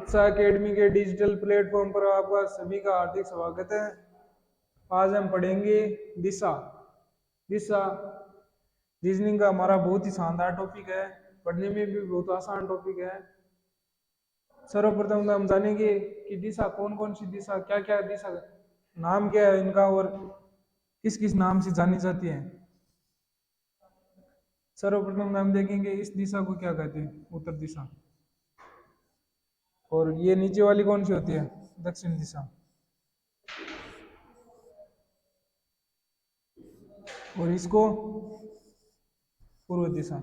शिक्षा एकेडमी के digital platform पर आपका सभी का हार्दिक स्वागत है। आज हम पढ़ेंगे दिशा। दिशा रीजनिंग का हमारा बहुत ही शानदार टॉपिक है, पढ़ने में भी बहुत आसान टॉपिक है। सर्वप्रथम हम जानेंगे कि दिशा कौन कौन सी दिशा, क्या क्या दिशा, नाम क्या है इनका और किस किस नाम से जानी जाती है। सर्वप्रथम हम देखेंगे इस दिशा को क्या कहते हैं, उत्तर दिशा। और ये नीचे वाली कौन सी होती है, दक्षिण दिशा। और इसको पूर्व दिशा।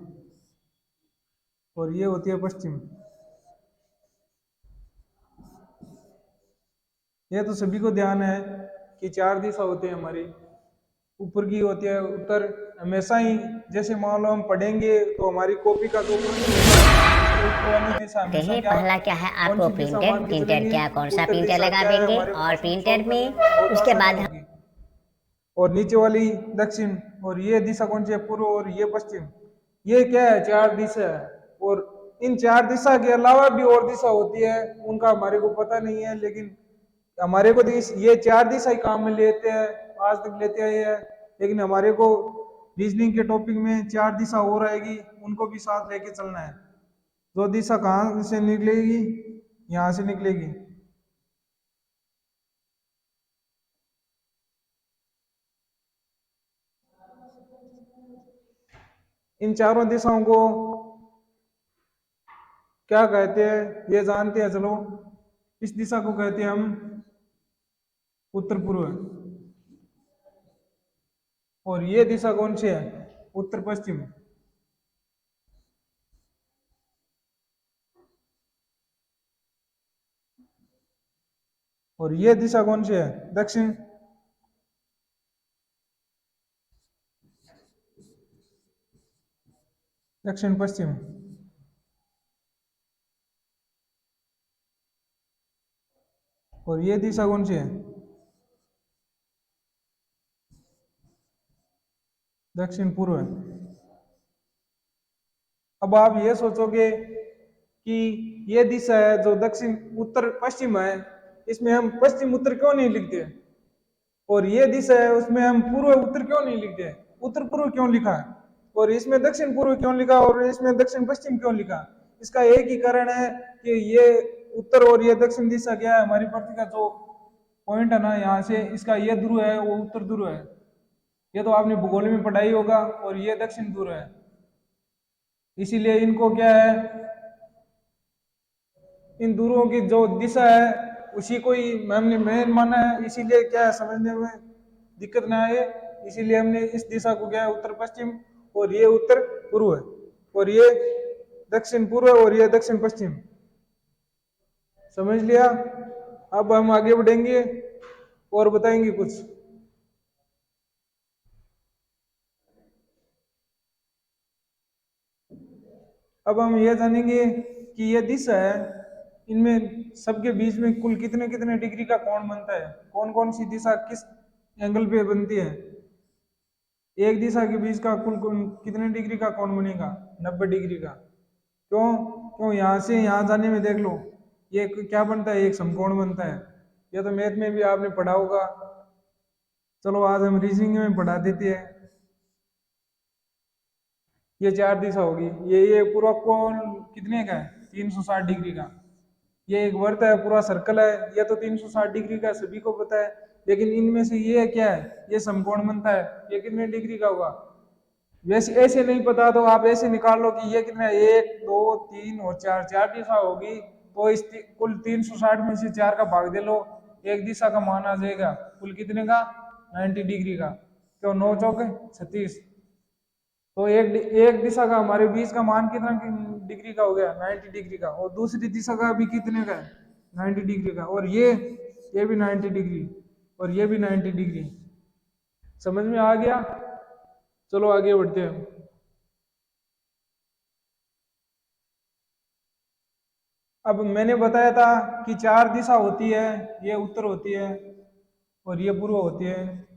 और ये होती है पश्चिम। ये तो सभी को ध्यान है कि चार दिशा होती है हमारी। ऊपर की होती है उत्तर, हमेशा ही जैसे मान लो हम पढ़ेंगे तो हमारी कॉपी का जो वाली दिशा हमेशा क्या, पहला क्या है कौन आपको सी दिशा प्रिंटर मान के प्रिंटर चलेंगे, क्या कौन सा उत्तर प्रिंटर दिशा लगा क्या है देंगे हमारे और प्रश्न प्रिंटर सॉल्व में करने में बहुत उसके आसानी बाद होगी। और नीचे वाली दक्षिण, और ये दिशा कौन सी है, पूर्व, और ये पश्चिम। ये क्या है, चार दिशा है। और इन चार दिशा के अलावा भी और दिशा होती है, उनका हमारे को पता नहीं है, लेकिन हमारे को ये चार दिशा ही काम में लेते हैं, आज तक लेते आए हैं। लेकिन हमारे को रीजनिंग के टॉपिक में चार दिशा और आएगी, उनको भी साथ लेके चलना है। जो दिशा कहाँ से निकलेगी, यहाँ से निकलेगी। इन चारों दिशाओं को क्या कहते हैं ये जानते हैं, चलो। इस दिशा को कहते हैं हम उत्तर पूर्व। और ये दिशा कौन सी है, उत्तर पश्चिम। और ये दिशा कौन सी है, दक्षिण। दक्षिण पश्चिम। और ये दिशा कौन सी है, दक्षिण पूर्व। अब आप ये सोचोगे कि ये दिशा है जो दक्षिण उत्तर पश्चिम है, इसमें हम पश्चिम उत्तर क्यों नहीं लिखते, और ये दिशा है उसमें हम पूर्व उत्तर क्यों नहीं लिखते, उत्तर पूर्व क्यों लिखा, और इसमें दक्षिण पूर्व क्यों लिखा, और इसमें दक्षिण पश्चिम क्यों लिखा। इसका एक ही कारण है कि ये उत्तर और ये दक्षिण दिशा क्या है, हमारी पृथ्वी का जो पॉइंट है ना, यहाँ से इसका ये ध्रुव है, वो उत्तर ध्रुव है। ये तो आपने भूगोल में पढ़ाई होगा। और ये दक्षिण ध्रुव है, इसीलिए इनको क्या है, इन ध्रुवों की जो दिशा है उसी को ही हमने मेन माना है। इसीलिए क्या है, समझने में दिक्कत ना आए, इसीलिए हमने इस दिशा को क्या है, उत्तर पश्चिम, और ये उत्तर पूर्व है, और ये दक्षिण पूर्व, और ये दक्षिण पश्चिम। समझ लिया। अब हम आगे बढ़ेंगे और बताएंगे कुछ। अब हम यह जानेंगे कि ये दिशा है, इनमें सबके बीच में कुल कितने कितने डिग्री का कोण बनता है, कौन कौन सी दिशा किस एंगल पे बनती है। एक दिशा के बीच का कुल कितने डिग्री का कोण बनेगा, 90 डिग्री का। क्यों, क्यों, यहाँ से यहाँ जाने में देख लो, ये क्या बनता है, एक समकोण बनता है। ये तो मैथ में भी आपने पढ़ा होगा। चलो आज हम रीजनिंग में पढ़ा देते हैं। ये चार दिशा होगी, ये पूरा कोण कितने का है, 360 डिग्री का। ये एक वर्त है, पूरा सर्कल है, ये तो 360 डिग्री का सभी को पता है। लेकिन इनमें से ये क्या है, ये समकोण बनता है, ये कितने डिग्री का होगा। वैसे ऐसे नहीं पता तो आप ऐसे निकाल लो कि ये कितना, 1 2 3 और 4, चार दिशा होगी, तो इस कुल 360 में से 4 का भाग दे लो, एक दिशा का मान आ जाएगा कुल कितने का, 90 डिग्री का। क्यों, 9 चौक 36। तो एक दिशा का हमारे बीच का मान कितना डिग्री का हो गया, 90 डिग्री का। और दूसरी दिशा का भी कितने का है, 90 डिग्री का। और ये भी 90 डिग्री, और ये भी 90 डिग्री। समझ में आ गया। चलो आगे बढ़ते हैं। अब मैंने बताया था कि चार दिशा होती है, ये उत्तर होती है, और ये पूर्व होती है,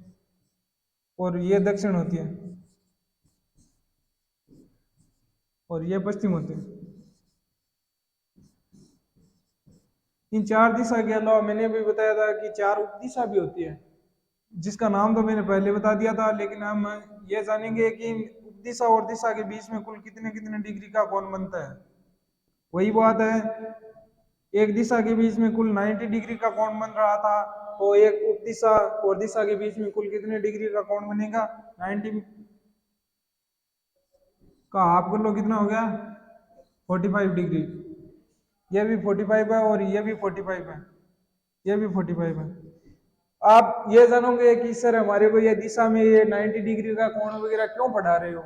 और ये दक्षिण होती है, और ये पश्चिम होती है। इन चार दिशा के अलावा मैंने भी बताया था कि चार उपदिशा भी होती है, जिसका नाम तो मैंने पहले बता दिया था, लेकिन हम ये जानेंगे कि इन उपदिशा और दिशा के बीच में कुल कितने कितने डिग्री का कोण बनता है। वही बात है, एक दिशा के बीच में कुल 90 डिग्री का कोण बन रहा था, तो एक उपदिशा और दिशा के बीच में कुल कितने डिग्री का कोण बनेगा? 90 का हाफ कर लो, कितना हो गया? 45 डिग्री। ये भी 45 है और ये भी 45 है, ये भी 45 है। आप ये जानोगे कि सर हमारे को ये दिशा में ये 90 डिग्री का कोण वगैरह क्यों पढ़ा रहे हो,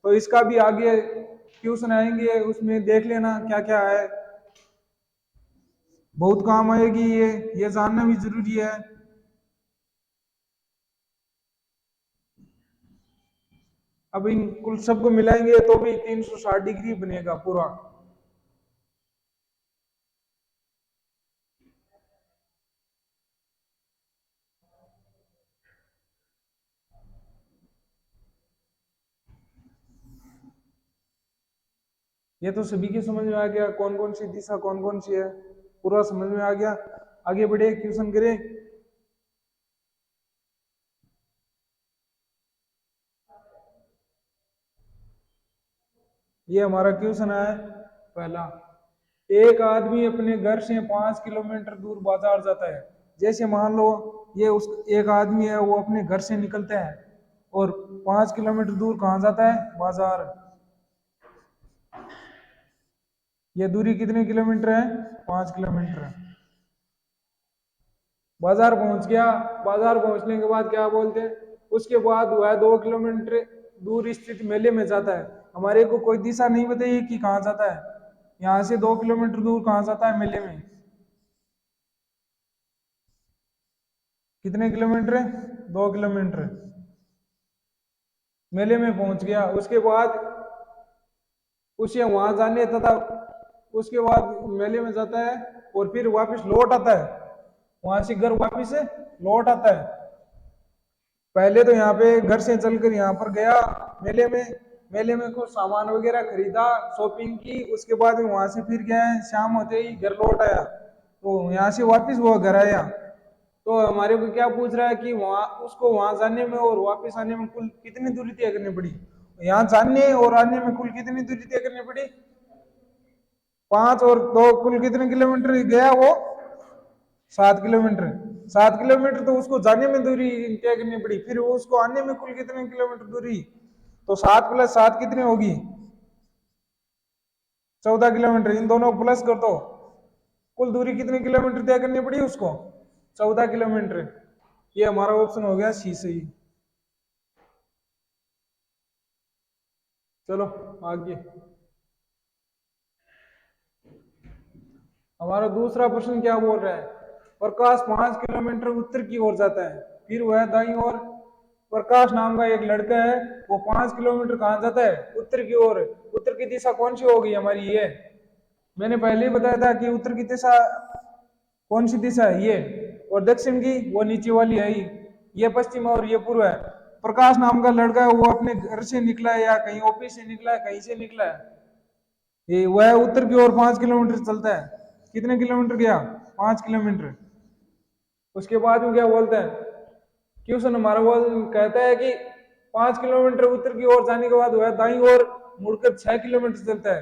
तो इसका भी आगे ट्यूशन आएंगे, उसमें देख लेना क्या क्या है, बहुत काम आएगी, ये जानना भी जरूरी है। अब इन कुल सबको मिलाएंगे तो भी 360 डिग्री बनेगा पूरा। ये तो सभी के समझ में आ गया, कौन कौन सी दिशा कौन कौन सी है, पूरा समझ में आ गया। आगे बढ़े, क्वेश्चन करें। ये हमारा क्वेश्चन है पहला, एक आदमी अपने घर से 5 किलोमीटर दूर बाजार जाता है। जैसे मान लो ये उस एक आदमी है, वो अपने घर से निकलता है और 5 किलोमीटर दूर कहाँ जाता है? बाजार। ये दूरी कितने किलोमीटर है? 5 किलोमीटर। बाजार पहुंच गया, बाजार पहुंचने के बाद क्या बोलते हैं, उसके बाद वह 2 किलोमीटर दूर स्थित मेले में जाता है। हमारे को कोई दिशा नहीं बताइए कि कहाँ जाता है, यहाँ से 2 किलोमीटर दूर कहाँ जाता है मेले में? कितने किलोमीटर है? 2 किलोमीटर। मेले में पहुंच गया, उसके बाद उसे वहां जाने तथा उसके बाद मेले में जाता है और फिर वापस लौट आता है, वहां से घर वापस लौट आता है। पहले तो यहाँ पे घर से चलकर यहाँ पर गया मेले में, मेले में कुछ सामान वगैरह खरीदा, शॉपिंग की, उसके बाद में वहां से फिर गया, शाम होते ही घर लौट आया, तो यहाँ से वापस वो घर आया। तो हमारे को क्या पूछ रहा है कि वहां उसको वहां जाने में और वापस आने में कुल कितनी दूरी तय करनी पड़ी? यहाँ जाने और आने में कुल कितनी दूरी तय करनी पड़ी? 5 और 2 कुल कितने किलोमीटर गया वो? 7 किलोमीटर। 7 किलोमीटर तो उसको जाने में दूरी तय करनी पड़ी, फिर वो उसको आने में कुल कितने किलोमीटर दूरी? तो 7 + 7 कितनी होगी? 14 किलोमीटर। इन दोनों को प्लस कर दो, कुल दूरी कितने किलोमीटर तय करनी पड़ी उसको? 14 किलोमीटर। ये हमारा ऑप्शन हो गया सी सही। चलो आगे, हमारा दूसरा प्रश्न क्या बोल रहा है, प्रकाश 5 किलोमीटर उत्तर की ओर जाता है, फिर वह दाईं ओर। प्रकाश नाम का एक लड़का है, वो 5 किलोमीटर कहाँ जाता है? उत्तर की ओर। उत्तर की दिशा कौन सी होगी हमारी? ये मैंने पहले ही बताया था कि उत्तर की दिशा कौन सी दिशा है ये, और दक्षिण की वो नीचे वाली है ही। ये पश्चिम और ये पूर्व है। प्रकाश नाम का लड़का है, वो अपने घर से निकला है या कहीं ऑफिस से निकला है, कहीं से निकला है, ये वह उत्तर की ओर 5 किलोमीटर चलता है। कितने किलोमीटर गया? 5 किलोमीटर। उसके बाद में क्या बोलता है क्वेश्चन हमारा, वो कहता है कि 5 किलोमीटर उत्तर की ओर जाने के बाद वह दाईं ओर मुड़कर 6 किलोमीटर चलता है।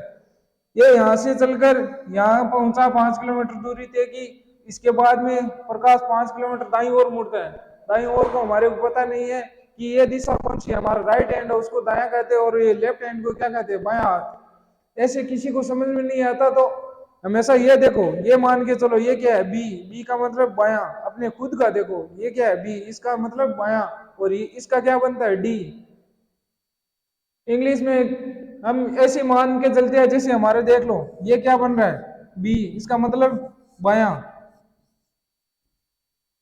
ये यहाँ से चलकर यहाँ पहुंचा, 5 किलोमीटर दूरी तय की, इसके बाद में प्रकाश 5 किलोमीटर दाईं ओर मुड़ता है। दाईं ओर को हमारे को पता नहीं है कि ये दिशा कौन सी है, हमारा राइट हैंड है उसको दायां कहते हैं, और ये लेफ्ट हैंड को क्या कहते हैं? बायां हाथ। ऐसे किसी को समझ में नहीं आता तो हमेशा ये देखो, ये मान के चलो ये क्या है? बी। बी का मतलब बायां। अपने खुद का देखो, ये क्या है? बी, इसका मतलब बायां, और ये इसका क्या बनता है? डी। इंग्लिश में हम ऐसे मान के चलते हैं जैसे हमारे, देख लो ये क्या बन रहा है? बी, इसका मतलब बायां।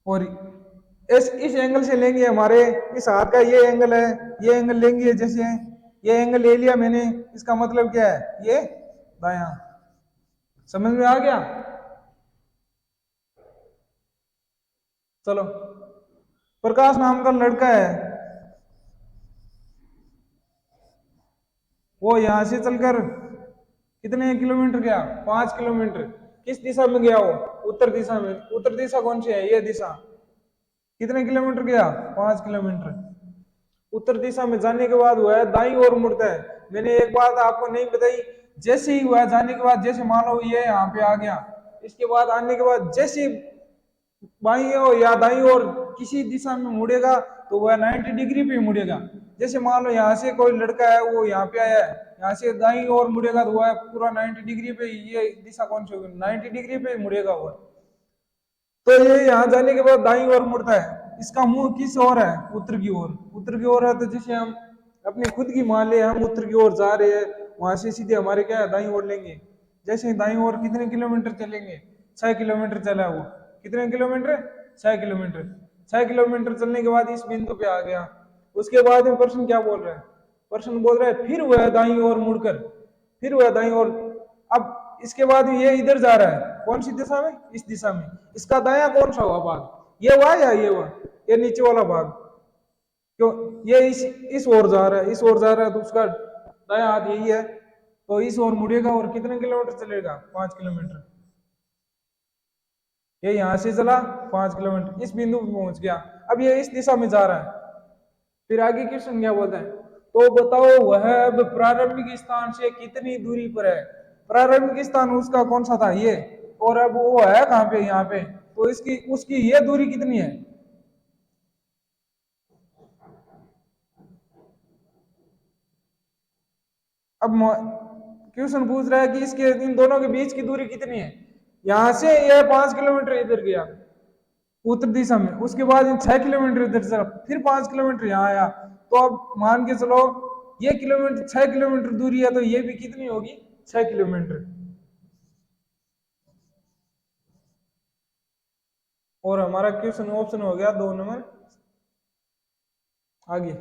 और इस एंगल से लेंगे, हमारे इस हाथ का ये एंगल है, ये एंगल लेंगे, जैसे ये एंगल ले लिया मैंने, इसका मतलब क्या है? ये दायां। समझ में आ गया? चलो, प्रकाश नाम का लड़का है, वो यहां से चलकर कितने किलोमीटर गया? 5 किलोमीटर। किस दिशा में गया वो? उत्तर दिशा में। उत्तर दिशा कौन सी है? ये दिशा। कितने किलोमीटर गया? 5 किलोमीटर। उत्तर दिशा में जाने के बाद वह दाईं ओर मुड़ता है। मैंने एक बात आपको नहीं बताई, जैसे ही वह जाने के बाद, जैसे मान लो ये यहाँ पे आ गया, इसके बाद आने के बाद जैसे ही बाईं ओर या दाईं ओर किसी दिशा में मुड़ेगा तो वह 90 डिग्री पे मुड़ेगा। जैसे मान लो यहाँ से कोई लड़का है, वो यहाँ पे आया है, यहाँ से दाईं ओर मुड़ेगा तो वह पूरा 90 डिग्री पे, ये दिशा कौन सी होगी? 90 डिग्री पे मुड़ेगा वह। तो ये यहाँ जाने के बाद दाईं ओर मुड़ता है। इसका मुंह किस ओर है? उत्तर की ओर। उत्तर की ओर है तो जैसे हम अपनी खुद की मान ले, हम उत्तर की ओर जा रहे हैं, वहां से सीधे हमारे क्या है? दाईं ओर लेंगे। जैसे दाईं ओर कितने किलोमीटर चलेंगे? 6 किलोमीटर चला वो। कितने किलोमीटर? 6 किलोमीटर। 6 किलोमीटर चलने के बाद इस बिंदु पे आ गया। उसके बाद में प्रश्न क्या बोल रहा है? प्रश्न बोल रहा है फिर वह दाईं ओर मुड़कर, फिर वह दाईं ओर। अब इसके बाद ये इधर जा रहा है, कौन सी दिशा में? इस दिशा में। इसका दाया कौन सा हुआ भाग? ये हुआ या ये हुआ? ये नीचे वाला भाग। क्यों? ये इस ओर जा रहा है, इस ओर जा रहा है, तो उसका दाया हाथ यही है, तो इस ओर मुड़ेगा और कितने किलोमीटर चलेगा? 5 किलोमीटर। ये यहां से चला 5 किलोमीटर, इस बिंदु पे पहुंच गया। अब ये इस दिशा में जा रहा है। फिर आगे क्वेश्चन क्या बोलता है? तो बताओ वह अब प्रारंभिक स्थान से कितनी दूरी पर है? प्रारंभिक स्थान उसका कौन सा था? ये। और अब वो है कहाँ पे? यहाँ पे। तो इसकी उसकी ये दूरी कितनी है? अब क्वेश्चन पूछ रहा है कि इसके इन दोनों के बीच की दूरी कितनी है? यहां से यह 5 किलोमीटर इधर गया उत्तर दिशा में, उसके बाद 6 किलोमीटर इधर चला, फिर 5 किलोमीटर यहाँ आया। तो अब मान के चलो ये किलोमीटर 6 किलोमीटर दूरी है, तो ये भी कितनी होगी? 6 किलोमीटर। और हमारा क्वेश्चन ऑप्शन हो गया 2 नंबर आगे।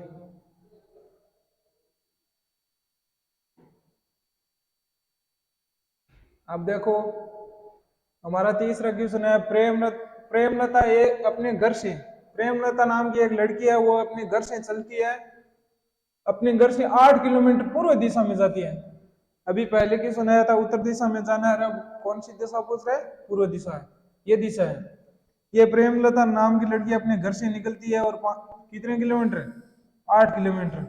अब देखो हमारा तीसरा क्वेश्चन है, प्रेमलता एक अपने घर से, प्रेमलता नाम की एक लड़की है, वो अपने घर से चलती है, अपने घर से 8 किलोमीटर पूर्व दिशा में जाती है। अभी पहले की सुनाया था उत्तर दिशा में जाना है, अब कौन सी दिशा पूछ रहा है? पूर्व दिशा है, ये दिशा है। ये प्रेमलता नाम की लड़की अपने घर से निकलती है और कितने किलोमीटर? 8 किलोमीटर।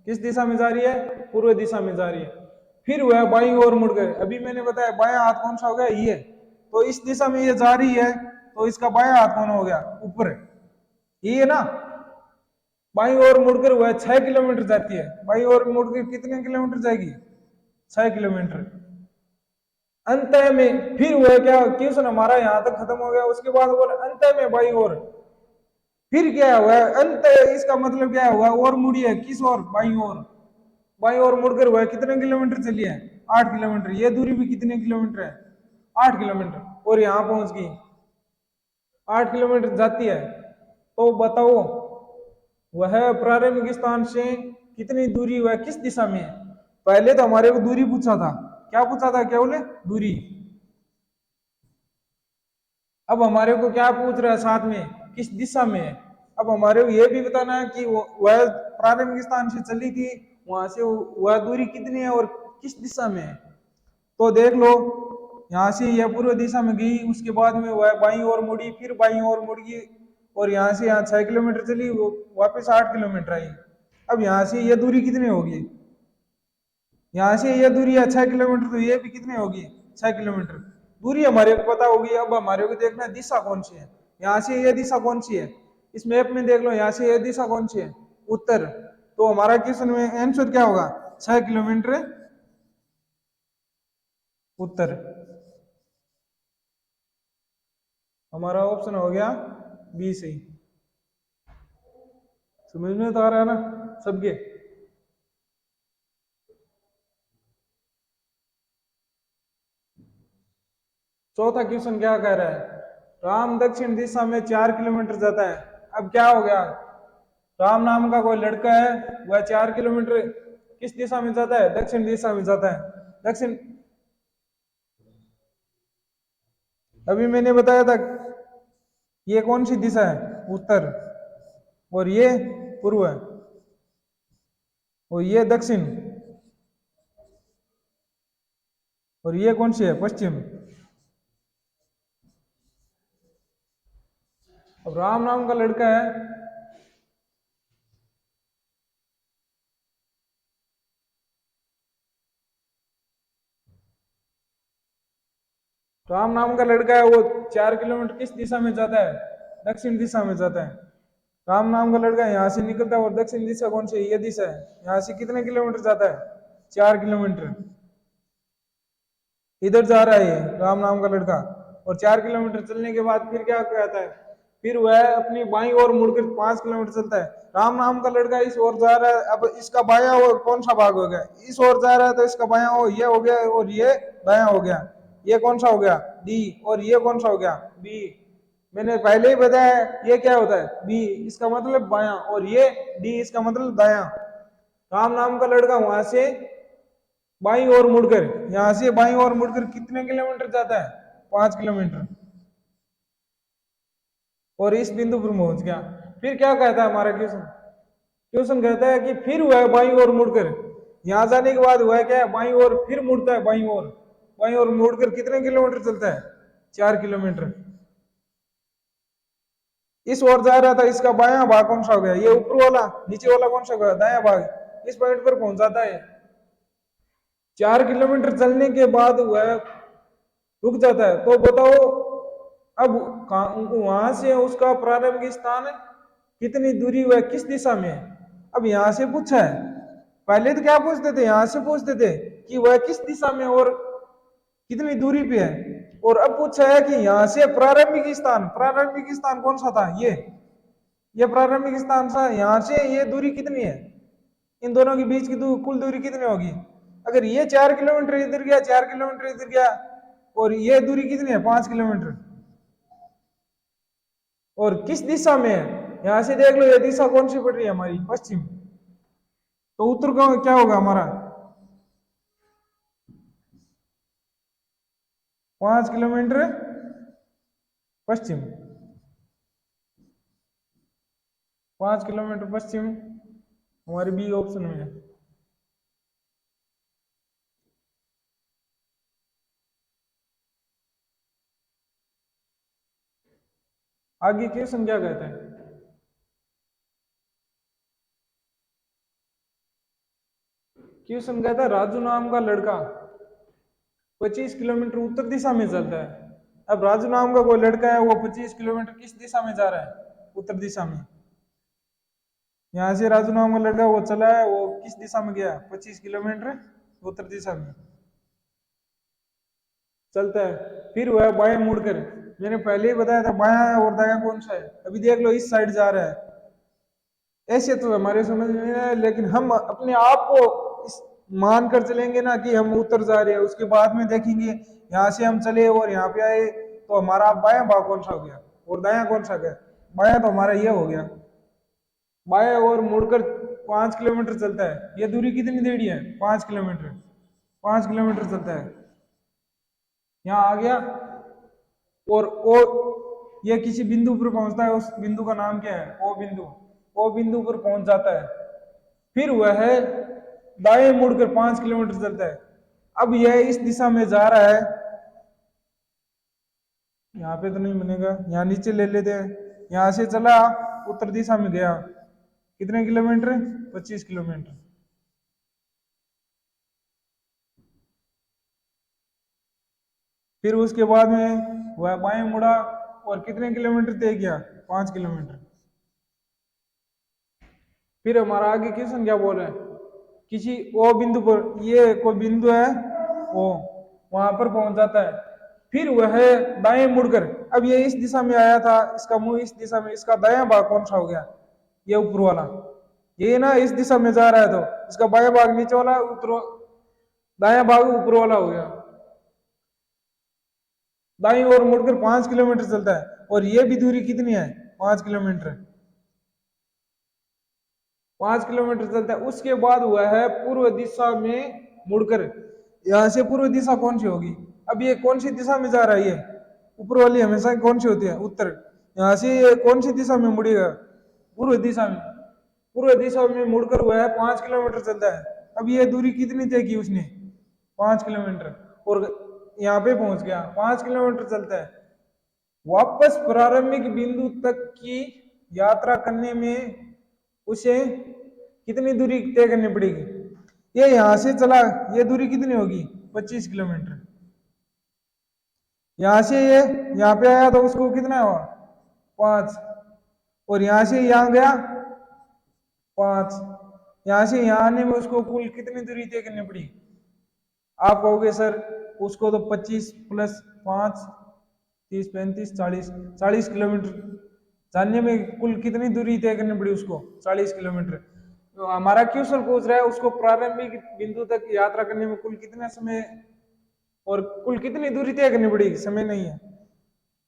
किस दिशा में जा रही है? पूर्व दिशा में जा रही है। फिर वह बाईं ओर मुड़ गए। अभी मैंने बताया बायां हाथ कौन सा हो गया? ये। तो इस दिशा में ये जा रही है, तो इसका बायां हाथ कौन हो गया? ऊपर। ये है ना। बाईं ओर मुड़कर वह 6 किलोमीटर जाती है। बाईं ओर मुड़कर कितने किलोमीटर जाएगी? 6 किलोमीटर। अंत में फिर वह क्या, क्वेश्चन हमारा यहाँ तक खत्म हो गया। उसके बाद बोले अंत में बाईं ओर, फिर क्या हुआ? अंत, इसका मतलब क्या हुआ? और मुड़ी है किस ओर? बाईं ओर। बाईं ओर मुड़कर वह कितने किलोमीटर चली है? 8 किलोमीटर। ये दूरी भी कितने किलोमीटर है? 8 किलोमीटर। और यहाँ पहुंच गई, 8 किलोमीटर जाती है। तो बताओ वह प्रारंभिक स्थान से कितनी दूरी, वह किस दिशा में है? पहले तो हमारे को दूरी पूछा था, क्या पूछा था? क्या बोले? दूरी। अब हमारे को क्या पूछ रहा है साथ में? किस दिशा में है? अब हमारे को यह भी बताना है कि वह प्रारंभिक स्थान से चली थी, वहां से वह दूरी कितनी है और किस दिशा में है। तो देख लो, यहाँ से यह पूर्व दिशा में गई, उसके बाद में वह बाईं ओर मुड़ी, फिर बाईं ओर मुड़ गई, और यहाँ से यहाँ 6 किलोमीटर चली, वो वापस 8 किलोमीटर आई। अब यहाँ से यह दूरी कितनी होगी? यहाँ से यह दूरी है 6 किलोमीटर, तो ये भी कितनी होगी? 6 किलोमीटर। दूरी हमारे को पता होगी। अब हमारे को देखना है दिशा कौन सी है। यहाँ से यह दिशा कौन सी है? इस मैप में देख लो, यहाँ से यह दिशा कौन सी है? उत्तर। तो हमारा क्वेश्चन में आंसर क्या होगा? 6 किलोमीटर उत्तर। हमारा ऑप्शन हो गया बी सही। समझ में तो आ रहा है ना सबके? चौथा क्वेश्चन क्या कह रहा है? राम दक्षिण दिशा में 4 किलोमीटर जाता है। अब क्या हो गया? राम नाम का कोई लड़का है, वह 4 किलोमीटर किस दिशा में जाता है? दक्षिण दिशा में जाता है। दक्षिण। अभी मैंने बताया था ये कौन सी दिशा है? उत्तर। और ये पूर्व है, और ये दक्षिण। और ये कौन सी है? पश्चिम। अब राम नाम का लड़का है, राम नाम का लड़का है, वो 4 किलोमीटर किस दिशा में जाता है? दक्षिण दिशा में जाता है। राम नाम का लड़का यहाँ से निकलता है और दक्षिण दिशा कौन सी है? ये दिशा है। यहाँ से कितने किलोमीटर जाता है? 4 किलोमीटर। इधर जा रहा है ये राम नाम का लड़का, और 4 किलोमीटर चलने के बाद फिर क्या कहता है? फिर वह अपनी बाईं ओर मुड़कर 5 किलोमीटर चलता है। राम नाम का लड़का इस ओर जा रहा है, अब इसका बायां ओर कौन सा भाग हो गया? इस ओर जा रहा है तो इसका बायां ओर ये हो गया, और ये दायां हो गया। ये कौन सा हो गया? डी। और ये कौन सा हो गया? बी। मैंने पहले ही बताया ये क्या होता है? बी, इसका मतलब बायां, और ये डी, इसका मतलब दायां। राम नाम का लड़का वहां से बाईं ओर मुड़कर, यहां से बाईं ओर मुड़कर कितने किलोमीटर जाता है? 5 किलोमीटर। और इस बिंदु पर पहुंच गया। फिर क्या कहता है हमारा क्वेश्चन? क्वेश्चन कहता है कि फिर वह बाईं ओर मुड़कर, यहां जाने के बाद वह क्या है? बाईं ओर फिर मुड़ता है, बाईं ओर। बाईं ओर मुड़कर कितने किलोमीटर चलता है? 4 किलोमीटर। इस ओर जा रहा था, इसका बायां भाग कौन सा हो गया? ये ऊपर वाला। नीचे वाला कौन सा हो गया? दायां भाग। इस पॉइंट पर पहुंच जाता है। 4 किलोमीटर चलने के बाद वह रुक जाता है। तो बताओ अब वहां से उसका प्रारंभिक स्थान कितनी दूरी, वह किस दिशा में है? अब यहां से पूछा है। पहले तो क्या पूछते थे? यहां से पूछते थे कि वह किस दिशा में और कितनी दूरी पे है। और अब पूछा है कि यहां से प्रारंभिक स्थान, प्रारंभिक स्थान कौन सा था? ये प्रारंभिक स्थान था। यहां से ये दूरी कितनी है? इन दोनों के बीच की कुल दूरी कितनी होगी? अगर ये 4 किलोमीटर इधर गया, 4 किलोमीटर इधर गया, और ये दूरी कितनी है? 5 किलोमीटर। और किस दिशा में है? यहां से देख लो, ये दिशा कौन सी पड़ रही है हमारी? पश्चिम। तो उत्तर का क्या होगा हमारा? 5 किलोमीटर पश्चिम। 5 किलोमीटर पश्चिम हमारी बी ऑप्शन में है। आगे क्वेश्चन क्या कहते हैं? क्वेश्चन कहता है राजू नाम का लड़का 25 किलोमीटर उत्तर दिशा में चलता है। अब राजू नाम का कोई लड़का है, वो 25 किलोमीटर किस दिशा में जा रहा है? उत्तर दिशा में। यहां से राजू नाम का लड़का वो चला है, वो किस दिशा में गया? 25 किलोमीटर उत्तर दिशा में चलता है। फिर वह बाएं मुड़कर, मैंने पहले ही बताया था बायां और दायां कौन सा है। अभी देख लो, इस साइड जा रहा है। ऐसे तो हमारे समझ में नहीं आया, लेकिन हम अपने आप को इस मान कर चलेंगे ना कि हम उत्तर जा रहे हैं, उसके बाद में देखेंगे यहाँ से हम चले और यहाँ पे आए तो हमारा बायां भाग कौन सा हो गया और दायां कौन सा गया? बायां तो हमारा ये हो गया। बाएं और मुड़कर 5 किलोमीटर चलता है। ये दूरी कितनी देरी है? 5 किलोमीटर। 5 किलोमीटर चलता है, यहाँ आ गया। और ओ, ये किसी बिंदु पर पहुंचता है। उस बिंदु का नाम क्या है? ओ बिंदु। ओ बिंदु पर पहुंच जाता है। फिर वह दाएं मुड़कर 5 किलोमीटर चलता है। अब यह इस दिशा में जा रहा है। यहाँ पे तो नहीं बनेगा, यहाँ नीचे ले लेते हैं। यहाँ से चला, उत्तर दिशा में गया। कितने किलोमीटर? 25 किलोमीटर। फिर उसके बाद में वह बाएं मुड़ा और कितने किलोमीटर तय किया? 5 किलोमीटर। फिर हमारा आगे क्वेश्चन क्या बोल रहे हैं? किसी ओ बिंदु पर, ये कोई बिंदु है ओ, वहां पर पहुंच जाता है। फिर वह दाएं मुड़कर, अब ये इस दिशा में आया था, इसका मुंह इस दिशा में, इसका दायां भाग कौन सा हो गया? ये ऊपर वाला। ये ना इस दिशा में जा रहा है तो इसका बायां भाग नीचे वाला, दायां भाग ऊपर वाला हो गया। दाईं ओर मुड़कर 5 किलोमीटर चलता है। और ये भी दूरी कितनी है? 5 किलोमीटर। 5 किलोमीटर चलता है। उसके बाद हुआ है पूर्व दिशा में मुड़कर, यहां से पूर्व दिशा कौन सी होगी? अब ये कौन सी दिशा में जा रहा है? ये ऊपर वाली हमेशा कौन सी होती है? उत्तर। यहां से ये कौन सी दिशा में मुड़ेगा? पूर्व दिशा में। पूर्व दिशा में मुड़कर हुआ है 5 किलोमीटर चलता है। अब ये दूरी कितनी तय की उसने? 5 किलोमीटर। और यहाँ पे पहुंच गया, 5 किलोमीटर चलता है। वापस प्रारंभिक बिंदु तक की यात्रा करने में उसे कितनी दूरी तय करनी पड़ेगी? ये यहां से चला, ये दूरी कितनी होगी? 25 किलोमीटर। यहां से ये यहाँ पे आया तो उसको कितना हुआ? 5। और यहां से यहां गया 5। यहां से यहां आने में उसको कुल कितनी दूरी तय करनी पड़ी? आप कहोगे सर उसको तो 25 प्लस 5 30 35 40 किलोमीटर जानने में कुल कितनी दूरी तय करनी पड़ी उसको? 40 किलोमीटर। तो हमारा क्वेश्चन पूछ रहा है उसको प्रारंभिक बिंदु तक यात्रा करने में कुल कितना समय और कुल कितनी दूरी तय करनी पड़ेगी? समय नहीं है।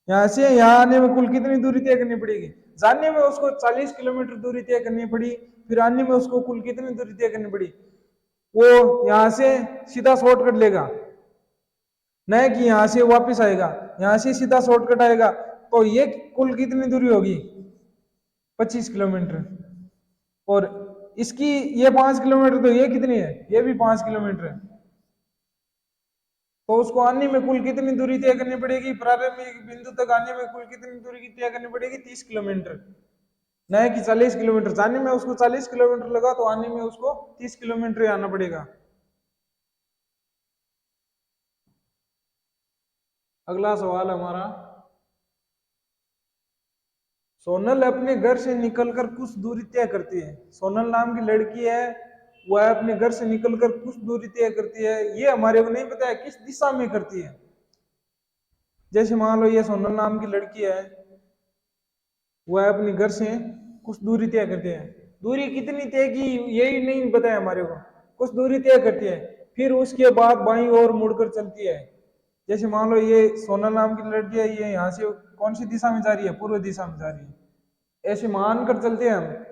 यहाँ से यहाँ आने में कुल कितनी दूरी तय करनी पड़ेगी? जानने में उसको 40 किलोमीटर दूरी तय करनी पड़ी, फिर आने में उसको कुल कितनी दूरी तय करनी पड़ी? वो यहाँ से सीधा शॉर्टकट लेगा, नहीं कि यहाँ से वापस आएगा, यहाँ से सीधा शॉर्टकट आएगा, तो ये कुल कितनी दूरी होगी? 25 किलोमीटर। और इसकी ये 5 किलोमीटर, तो ये कितनी है? ये भी 5 किलोमीटर है। तो उसको आने में कुल कितनी दूरी तय करनी पड़ेगी? प्रारंभिक बिंदु तक आने में कुल कितनी दूरी की तय करनी पड़ेगी? 30 किलोमीटर, नहीं कि 40 किलोमीटर। जाने में उसको 40 किलोमीटर लगा तो आने में उसको 30 किलोमीटर आना पड़ेगा। अगला सवाल हमारा, सोनल अपने घर से निकलकर कुछ दूरी तय करती है। सोनल नाम की लड़की है, वह अपने घर से निकलकर कुछ दूरी तय करती है। ये हमारे को नहीं पता है किस दिशा में करती है। जैसे मान लो ये सोनल नाम की लड़की है, वह अपने घर से कुछ दूरी तय करती है। दूरी कितनी तय की यही नहीं पता है हमारे को, कुछ दूरी तय करती है, फिर उसके बाद बाईं ओर मुड़कर चलती है। जैसे मान लो ये सोनल नाम की लड़की है, ये यहाँ से कौन सी दिशा में जा रही है? पूर्व दिशा में जा रही है। ऐसे मान कर चलते हैं हम।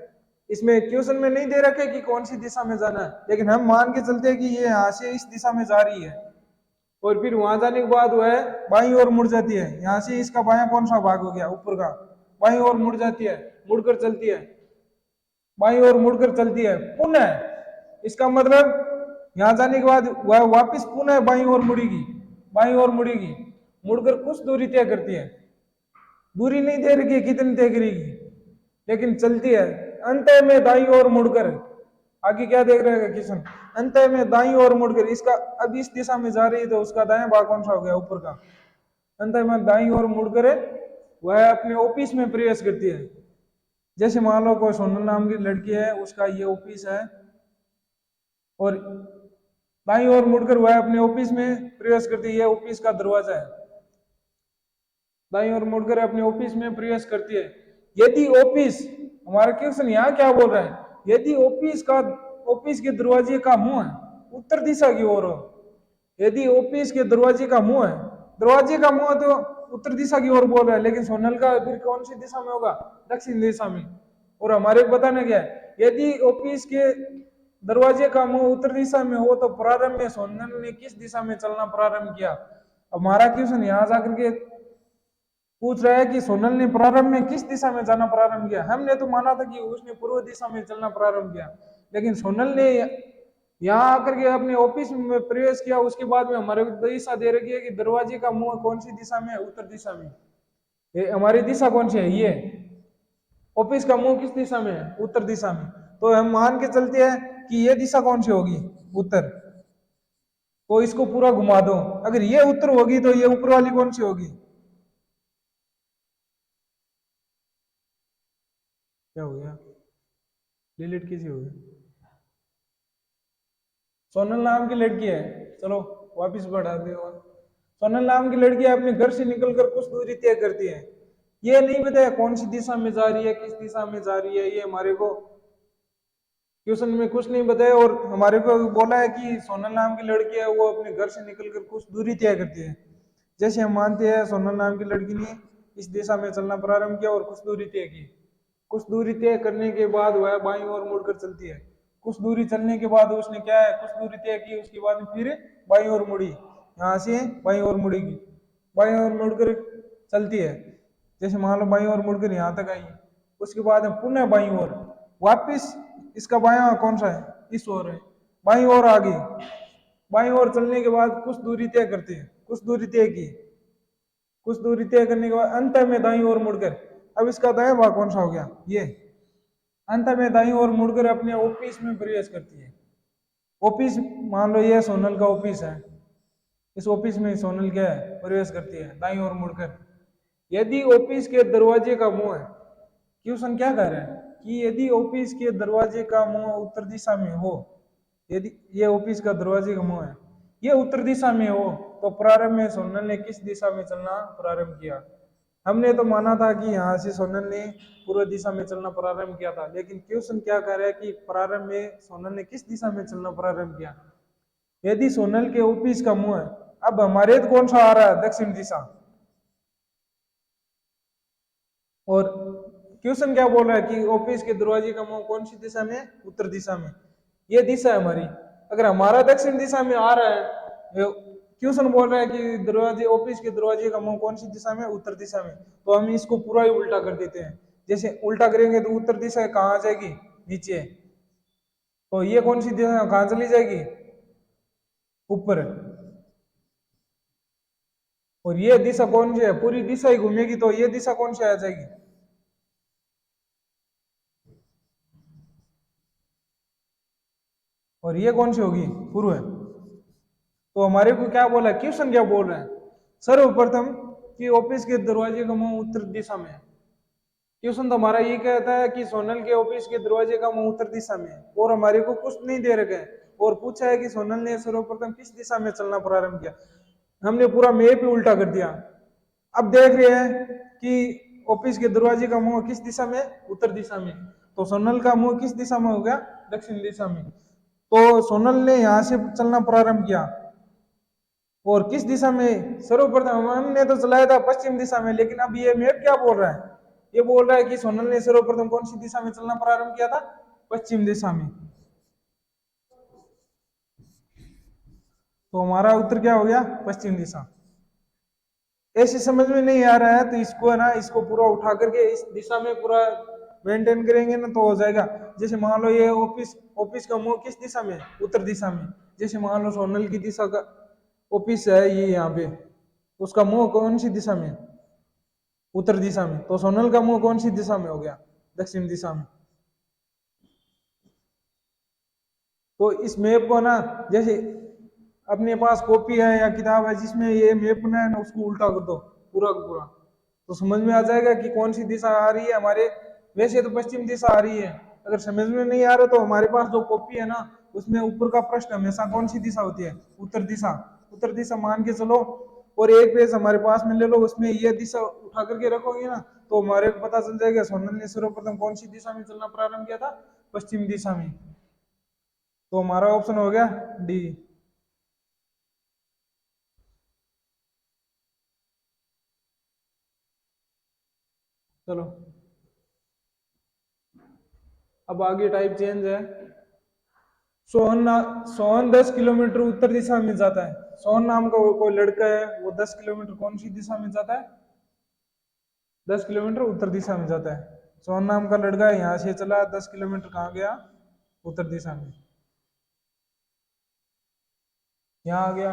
इसमें क्वेश्चन में नहीं दे रखे कि कौन सी दिशा में जाना है, लेकिन हम मान के चलते हैं कि ये यहाँ से इस दिशा में जा रही है। और फिर वहां जाने के बाद वह बाईं ओर मुड़ जाती है। यहाँ से इसका बायां कौन सा भाग हो गया? ऊपर का। बाईं ओर मुड़ जाती है, मुड़कर चलती है, बाईं ओर मुड़कर चलती है पुनः। इसका मतलब यहाँ जाने के बाद वह वापस पुनः बाईं ओर मुड़ेगी, बाईं ओर मुड़ेगी, मुड़कर कुछ दूरी तय करती है। दूरी नहीं दे रही कितनी तय करेगी, लेकिन चलती है। अंत में दाईं ओर मुड़कर, आगे क्या देख रहे हैं किशन? अंत में दाईं ओर मुड़कर, इसका अब इस दिशा में जा रही है तो उसका दायां भाग कौन सा हो गया? ऊपर का। अंत में दाईं ओर मुड़कर वह अपने ऑफिस में प्रवेश करती है। जैसे मान लो कोई सोनल नाम की लड़की है, उसका ये ऑफिस है, और दाईं ओर मुड़कर वह अपने ऑफिस में प्रवेश करती है। ये ऑफिस का दरवाजा है, दाईं ओर मुड़कर अपने ऑफिस में प्रवेश करती है। यदि ऑफिस, हमारा क्वेश्चन यहाँ क्या बोल रहा है? यदि ऑफिस के दरवाजे का मुंह है उत्तर दिशा की ओर हो, यदि ऑफिस के दरवाजे का मुंह है, दरवाजे का मुंह तो उत्तर दिशा की ओर बोल रहा है, लेकिन सोनल का फिर कौन सी दिशा में होगा? दक्षिण दिशा में। और हमारे को बताना क्या है? यदि ऑफिस के दरवाजे का मुंह उत्तर दिशा में हो तो प्रारंभ में सोनल ने किस दिशा में चलना प्रारंभ किया? हमारा क्वेश्चन यहाँ जाकर के पूछ रहा है कि सोनल ने प्रारंभ में किस दिशा में जाना प्रारंभ किया। हमने तो माना था कि उसने पूर्व दिशा में चलना प्रारंभ किया, लेकिन सोनल ने यहाँ आकर के अपने ऑफिस में प्रवेश किया। उसके बाद में हमारे को दिशा दे रखी है कि दरवाजे का मुंह कौन सी दिशा में है? उत्तर दिशा में। हमारी दिशा कौन सी है? ये ऑफिस का मुंह किस दिशा में है? उत्तर दिशा में। तो हम मान के चलते हैं कि ये दिशा कौन सी होगी? उत्तर। तो इसको पूरा घुमा दो, अगर ये उत्तर होगी तो ये ऊपर वाली कौन सी होगी? क्या हो गया? डिलीट किसी हो गया? सोनल नाम की लड़की है, चलो वापिस बढ़ा दे। सोनल नाम की लड़की अपने घर से निकलकर कुछ दूरी तय करती है। ये नहीं बताया कौन सी दिशा में जा रही है, किस दिशा में जा रही है, ये हमारे को क्वेश्चन में कुछ नहीं बताया। और हमारे को बोला है कि सोनल नाम की लड़की है, वो अपने घर से निकलकर कुछ दूरी तय करती है। जैसे हम मानते हैं सोनल नाम की लड़की ने इस दिशा में चलना प्रारंभ किया और कुछ दूरी तय की। कुछ दूरी तय करने के बाद वह बाईं ओर मुड़कर चलती है। कुछ दूरी चलने के बाद उसने क्या है, कुछ दूरी तय की, उसके बाद फिर बाईं ओर मुड़ी, यहाँ से बाईं ओर मुड़ेगी, बाईं ओर मुड़कर चलती है। जैसे मान लो बाईं ओर मुड़कर यहाँ तक आई, उसके बाद पुनः बाईं ओर वापिस। इसका बायां कौन सा है? इस ओर है, बाईं ओर आ गई। बाईं ओर चलने के बाद कुछ दूरी तय करते हैं, कुछ दूरी तय की, कुछ दूरी तय करने के बाद अंत में दाईं ओर मुड़कर, अब इसका दायां भाग कौन सा हो गया, ये अंत में दाईं ओर मुड़कर अपने ऑफिस में प्रवेश करती है। ऑफिस मान लो ये सोनल का ऑफिस है, इस ऑफिस में सोनल क्या है, प्रवेश करती है दाईं ओर मुड़कर। यदि ऑफिस के दरवाजे का मुंह है, क्वेश्चन क्या कह रहा है कि यदि ऑफिस के दरवाजे का मुंह उत्तर दिशा में हो, यदि ये ऑफिस का दरवाजे का मुंह है, ये उत्तर दिशा में हो, तो प्रारंभ में सोनल ने किस दिशा में चलना प्रारंभ किया। हमने तो माना था कि यहाँ से सोनल ने पूर्व दिशा में चलना प्रारंभ किया था, लेकिन क्वेश्चन क्या कह रहा है कि प्रारंभ में सोनल ने किस दिशा में चलना प्रारंभ किया। यदि सोनल के ऑफिस का मुंह है, अब हमारे तो कौन सा आ रहा है, दक्षिण दिशा, और क्वेश्चन क्या बोल रहा है कि ऑफिस के दरवाजे का मुंह कौन सी दिशा में, उत्तर दिशा में, ये दिशा है हमारी। अगर हमारा दक्षिण दिशा में आ रहा है, क्वेश्चन बोल रहा है कि दरवाजे, ऑफिस के दरवाजे का मुंह कौन सी दिशा में, उत्तर दिशा में, तो हम इसको पूरा ही उल्टा कर देते हैं। जैसे उल्टा करेंगे तो उत्तर दिशा कहाँ आ जाएगी, नीचे, तो ये कौन सी दिशा कहाँ चली जाएगी, ऊपर, और ये दिशा कौन सी है, पूरी दिशा ही घूमेगी, तो ये दिशा कौन सी आ जाएगी, और ये कौन सी होगी, पूर्व है। तो हमारे को क्या बोला, क्वेश्चन क्या बोल रहे हैं, सर्वप्रथम कि ऑफिस के दरवाजे का मुंह उत्तर दिशा में है। क्वेश्चन तो हमारा ये कहता है कि सोनल के ऑफिस के दरवाजे का मुंह उत्तर दिशा में है, और हमारे को कुछ नहीं दे रखे हैं, और पूछा है कि सोनल ने सर्वप्रथम किस दिशा में चलना प्रारंभ किया। हमने पूरा मैप ही उल्टा कर दिया। अब देख रहे हैं कि ऑफिस के दरवाजे का मुंह किस दिशा में, उत्तर दिशा में, तो सोनल का मुंह किस दिशा में हो गया, दक्षिण दिशा में। तो सोनल ने यहां से चलना प्रारंभ किया, और किस दिशा में, सर्वप्रथम हमने तो चलाया था पश्चिम दिशा में, लेकिन अब ये मैप क्या बोल रहा है, ये बोल रहा है कि सोनल ने सर्वप्रथम कौन सी दिशा में चलना प्रारंभ किया था, पश्चिम दिशा में। तो हमारा उत्तर क्या हो गया, पश्चिम दिशा। ऐसे समझ में नहीं आ रहा है तो इसको है ना, इसको पूरा उठा करके इस दिशा में पूरा मेंटेन करेंगे ना तो हो जाएगा। जैसे मान लो ये ऑफिस, ऑफिस का मुंह किस दिशा में, उत्तर दिशा में। जैसे मान लो सोनल की दिशा का ऑफिस है ये यहाँ पे, उसका मुंह कौन सी दिशा में, उत्तर दिशा में, तो सोनल का मुंह कौन सी दिशा में हो गया, दक्षिण दिशा में। तो इस मैप को ना, जैसे अपने पास कॉपी है या किताब है जिसमें ये मैप ना है ना, उसको उल्टा कर दो पूरा का पूरा, तो समझ में आ जाएगा कि कौन सी दिशा आ रही है हमारे। वैसे तो पश्चिम दिशा आ रही है, अगर समझ में नहीं आ रहा तो हमारे पास जो कॉपी है ना, उसमें ऊपर का प्रश्न हमेशा कौन सी दिशा होती है, उत्तर दिशा, उत्तर दिशा मान के चलो। और एक पेज हमारे पास में ले लो, उसमें ये दिशा उठा करके रखोगे ना, तो हमारे को पता चल जाएगा सोनल ने सर्वप्रथम कौन सी दिशा में चलना प्रारंभ किया था, पश्चिम दिशा में। तो हमारा ऑप्शन हो गया डी। चलो अब आगे टाइप चेंज है। सोहन 10 किलोमीटर उत्तर दिशा में जाता है। सोहन नाम का कोई लड़का है, वो 10 किलोमीटर कौन सी दिशा में जाता है, 10 किलोमीटर उत्तर दिशा में जाता है। सोहन नाम का लड़का है, यहाँ से चला 10 किलोमीटर, कहाँ गया, उत्तर दिशा में, यहाँ आ गया।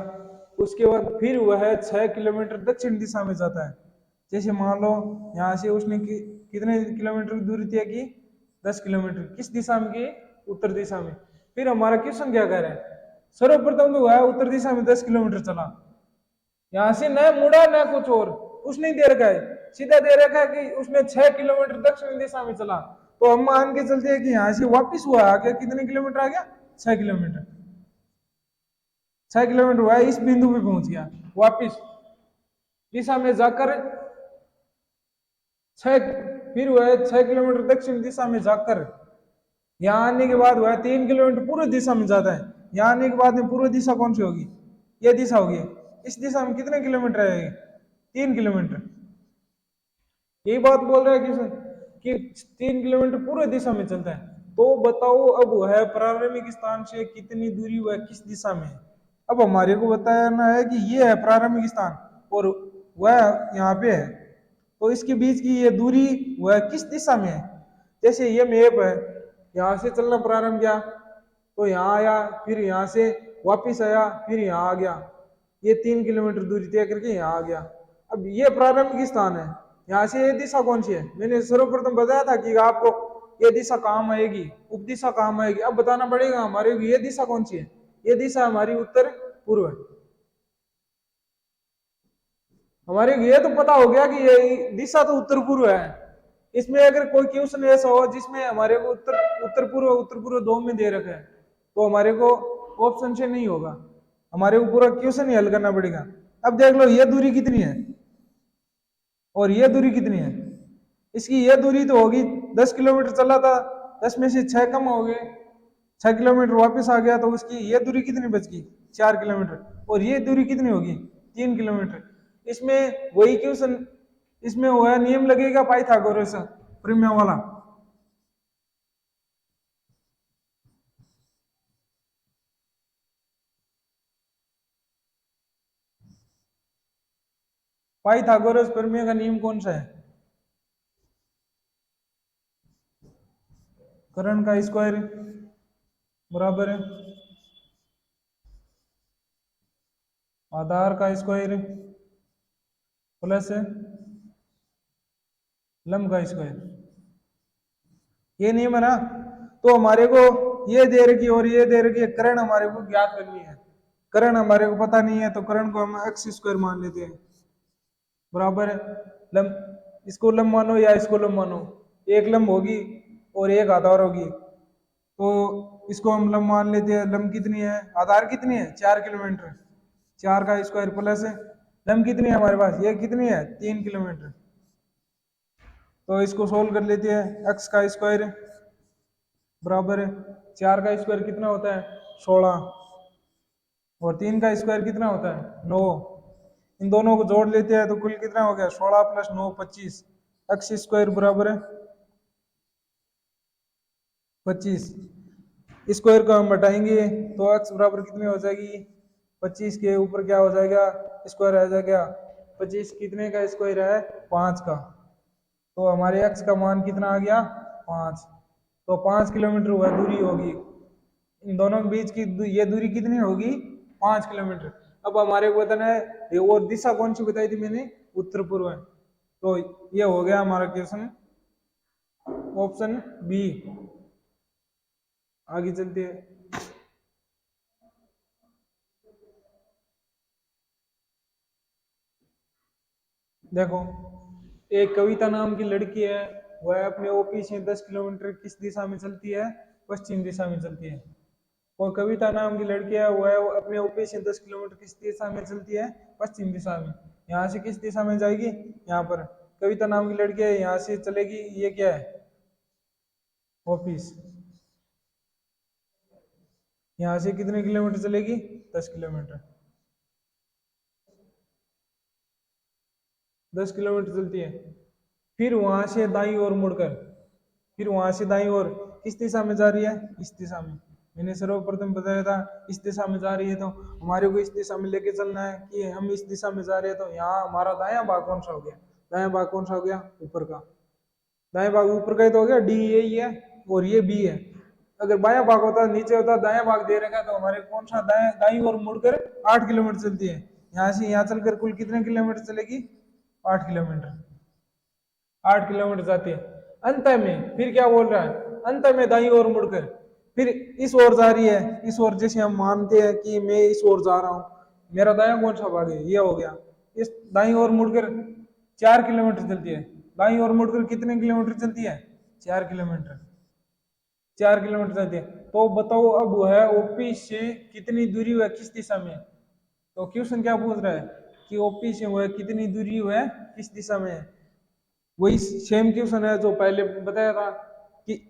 उसके बाद फिर वह 6 किलोमीटर दक्षिण दिशा में जाता है। जैसे मान लो यहाँ से उसने कितने किलोमीटर की दूरी तय की, 10 किलोमीटर, किस दिशा में की, उत्तर दिशा में। फिर हमारा क्वेश्चन क्या कह रहा है, सर्वप्रथम तो वह उत्तर दिशा में 10 किलोमीटर चला, यहाँ से न मुड़ा न कुछ और, कुछ नहीं दे रखा है, सीधा दे रखा है कि उसने 6 किलोमीटर दक्षिण दिशा में चला। तो हम मान के चलते हैं कि यहाँ से वापिस हुआ आ गया, कितने किलोमीटर आ गया, 6 किलोमीटर, 6 किलोमीटर हुआ, इस बिंदु पे पहुंच गया, वापिस दिशा में जाकर छह, फिर वह 6 किलोमीटर दक्षिण दिशा में जाकर यहाँ आने के बाद वह 3 किलोमीटर पूर्व दिशा में जाता है। यहाँ आने के बाद में पूर्व दिशा कौन सी होगी, यह दिशा होगी। इस दिशा में कितने किलोमीटर है, 3 किलोमीटर। यही बात बोल रहा है कि 3 किलोमीटर पूर्व दिशा में चलता है। तो बताओ अब वह प्रारंभिक स्थान से कितनी दूरी वह किस दिशा में है। अब हमारे को बताना है कि यह है प्रारंभिक स्थान और वह यहाँ पे है, तो इसके बीच की ये दूरी वह किस दिशा में है। जैसे ये मैप है, यहाँ से चलना प्रारंभ किया तो यहाँ आया, फिर यहाँ से वापिस आया, फिर यहाँ आ गया, ये 3 किलोमीटर दूरी तय करके यहाँ आ गया। अब ये प्रारंभिक स्थान है, यहाँ से ये दिशा कौन सी है, मैंने सर्वप्रथम बताया था कि आपको ये दिशा काम आएगी, उपदिशा काम आएगी। अब बताना पड़ेगा हमारे ये दिशा कौन सी है, ये दिशा हमारी उत्तर पूर्व है। हमारे ये तो पता हो गया कि ये दिशा तो उत्तर पूर्व है। इसमें अगर कोई क्वेश्चन ऐसा हो जिसमें हमारे को उत्तर पूर्व दो में दे रखा है, तो हमारे को ऑप्शन से नहीं होगा, हमारे को पूरा क्वेश्चन ही हल करना पड़ेगा। अब देख लो ये दूरी कितनी है और ये दूरी कितनी है, इसकी ये दूरी तो होगी 10 किलोमीटर चला था, 10 में से 6 कम हो गए, 6 किलोमीटर वापस आ गया, तो उसकी ये दूरी कितनी बच गई, 4 किलोमीटर। और ये दूरी कितनी होगी, 3 किलोमीटर। इसमें वही क्वेश्चन, इसमें वो है नियम लगेगा पाइथागोरस प्रमेय वाला। पाइथागोरस प्रमेय का नियम कौन सा है, कर्ण का स्क्वायर बराबर है आधार का स्क्वायर प्लस लंब का स्क्वायर, ये नियम है ना। तो हमारे को ये दे रखी और ये दे रखी है, कर्ण हमारे को ज्ञात करनी है, कर्ण हमारे को पता नहीं है, तो कर्ण को हम एक्स स्क्वायर मान लेते हैं बराबर है लंब, इसको लंब मानो या इसको लंब मानो, एक लंब होगी और एक आधार होगी, तो इसको हम लंब मान लेते हैं। लंब कितनी है, आधार कितनी है, 4 किलोमीटर, 4 का स्क्वायर प्लस लंब कितनी है हमारे पास, ये कितनी है 3 किलोमीटर। तो इसको सोल्व कर लेते हैं, एक्स का स्क्वायर बराबर है 4 का स्क्वायर कितना होता है 16, और 3 का स्क्वायर कितना होता है 9, इन दोनों को जोड़ लेते हैं तो कुल कितना हो गया 16 प्लस 9 25, एक्स स्क्वायर बराबर है 25। स्क्वायर को हम बताएंगे तो एक्स बराबर कितनी हो जाएगी, 25 के ऊपर क्या हो जाएगा स्क्वायर आ जाएगा, 25 कितने का स्क्वायर है 5 का, तो हमारे एक्स का मान कितना आ गया 5, तो 5 किलोमीटर हुआ दूरी होगी, इन दोनों के बीच की ये दूरी कितनी होगी 5 किलोमीटर। अब हमारे को बताना है और दिशा कौन सी बताई थी मैंने, उत्तर पूर्व है, तो ये हो गया हमारा क्वेश्चन ऑप्शन बी। आगे चलते हैं, देखो एक कविता नाम की लड़की है, वह अपने ऑफिस से 10 किलोमीटर किस दिशा में चलती है, पश्चिम दिशा में चलती है। और कविता नाम की लड़की है, वह अपने ऑफिस से 10 किलोमीटर किस दिशा में चलती है, पश्चिम दिशा में। यहाँ से किस दिशा में जाएगी, यहाँ पर कविता नाम की लड़की है, यहाँ से चलेगी, ये क्या है ऑफिस, यहाँ से कितने किलोमीटर चलेगी 10 किलोमीटर, 10 किलोमीटर चलती है। फिर वहां से दाईं ओर मुड़कर, फिर वहां से दाईं ओर किस दिशा में जा रही है, इस दिशा में। मैंने सर्वप्रथम बताया था इस दिशा में जा रही है, तो हमारे को इस दिशा में लेके चलना है कि हम इस दिशा में जा रहे हैं, तो यहाँ हमारा दायां भाग कौन सा हो गया, दायां भाग कौन सा हो गया ऊपर का, दाएं भाग ऊपर का ही तो हो गया, डी यही है और ये बी है। अगर बायां भाग होता नीचे होता, दायां भाग दे रखा, तो हमारे कौन सा दाईं ओर मुड़कर 8 किलोमीटर चलती है, यहाँ से यहाँ चलकर कुल कितने किलोमीटर चलेगी 8 किलोमीटर, 8 किलोमीटर जाती है। अंत में फिर क्या बोल रहा है, अंत में दाईं ओर मुड़कर फिर इस ओर जा रही है, इस ओर जैसे हम मानते हैं कि मैं इस ओर जा रहा हूँ, मेरा दायां कौन सा भाग है, ये हो गया। इस दाईं ओर मुड़कर 4 किलोमीटर चलती है, दाईं ओर मुड़कर कितने किलोमीटर चलती है 4 किलोमीटर, 4 किलोमीटर चलती है। तो बताओ अब वो है ओपी से कितनी दूरी हुआ किस दिशा में, तो क्वेश्चन क्या पूछ रहा है कि ओपी से वो कितनी दूरी हुआ किस दिशा में है। वही सेम क्वेश्चन है जो पहले बताया था कि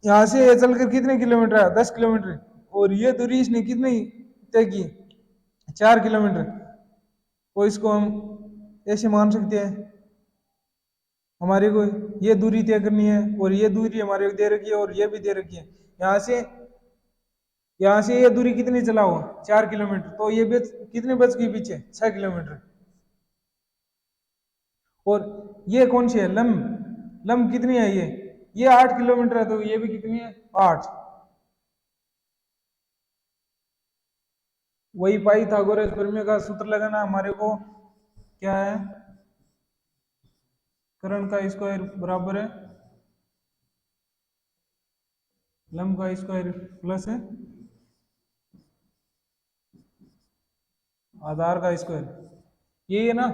यहाँ से चलकर कितने किलोमीटर है 10 किलोमीटर, और ये दूरी इसने कितनी तय की 4 किलोमीटर, तो इसको हम ऐसे मान सकते हैं हमारे को ये दूरी तय करनी है, और ये दूरी हमारे को दे रखी है और ये भी दे रखी है। यहाँ से ये दूरी कितनी चला हुआ 4 किलोमीटर, तो ये कितने बच गई पीछे 6 किलोमीटर। और ये कौन सी है लंब, लंब कितनी है ये 8 किलोमीटर है, तो ये भी कितनी है 8। वही पाइथागोरस प्रमेय का सूत्र लगाना हमारे को। क्या है? कर्ण का स्क्वायर बराबर है लंब का स्क्वायर प्लस है आधार का स्क्वायर। यही है ना।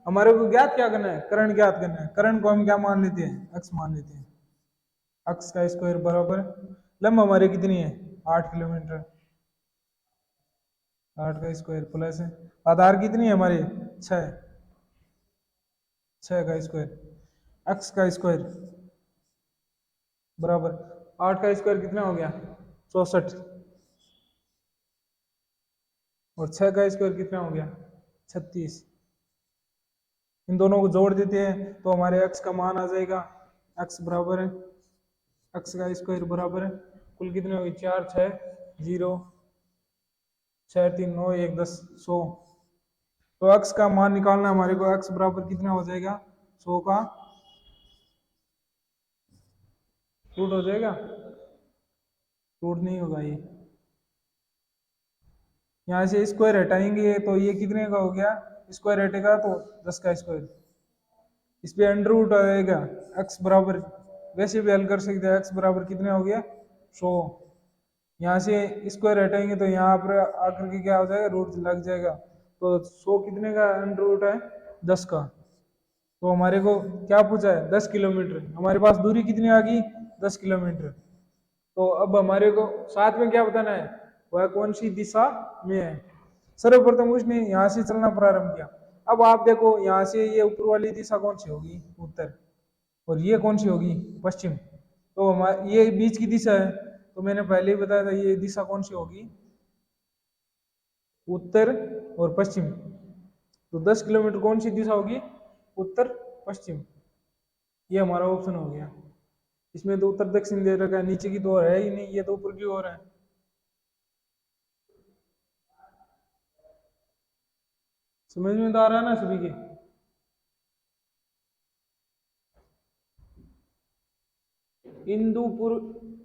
हमारे को ज्ञात क्या करना है? कर्ण ज्ञात करना है। कर्ण को हम क्या मान लेते हैं? अक्ष मान लेते हैं। अक्ष का स्क्वायर बराबर लंब हमारे कितनी है? 8 किलोमीटर। 8 का स्क्वायर प्लस है आधार कितनी है हमारी? 6। 6 का स्क्वायर अक्ष का स्क्वायर बराबर 8 का स्क्वायर कितना हो गया? 64। और 6 का स्क्वायर कितना हो गया? 36। इन दोनों को जोड़ देते हैं तो हमारे अक्ष का मान आ जाएगा। अक्ष बराबर है अक्ष का स्क्वायर बराबर है कुल कितने हो गए? 4 6 0 6 3 9 1 10 100। तो अक्ष का मान निकालना हमारे को। अक्ष बराबर कितना हो जाएगा? 100 का रूट हो जाएगा। रूट नहीं होगा ये। यहाँ से स्क्वायर हटाएंगे तो ये कितने का हो गया? स्क्वायर हटेगा तो 10 का स्क्वायर। इस पे अंडर रूट आएगा। एक्स बराबर वैसे भी हल कर सकते हैं। एक्स बराबर कितने हो गया? 100। यहाँ से स्क्वायर हटाएंगे तो यहाँ पर आकर के क्या हो जाएगा? रूट लग जाएगा। तो 100 कितने का अंडर रूट है? 10 का। तो हमारे को क्या पूछा है? 10 किलोमीटर। हमारे पास दूरी कितनी आ गई? 10 किलोमीटर। तो अब हमारे को साथ में क्या बताना है? वह कौन सी दिशा में है। सर्वप्रथम उसने यहाँ से चलना प्रारंभ किया। अब आप देखो यहाँ से ये ऊपर वाली दिशा कौन सी होगी? उत्तर। और ये कौन सी होगी? पश्चिम। तो हमारे ये बीच की दिशा है। तो मैंने पहले ही बताया था ये दिशा कौन सी होगी? उत्तर और पश्चिम। तो 10 किलोमीटर कौन सी दिशा होगी? उत्तर पश्चिम। ये हमारा ऑप्शन हो गया। इसमें तो उत्तर दक्षिण दे रखा है, नीचे की तो है ही नहीं, ये तो ऊपर की ओर है। समझ में तो आ रहा है ना सभी के?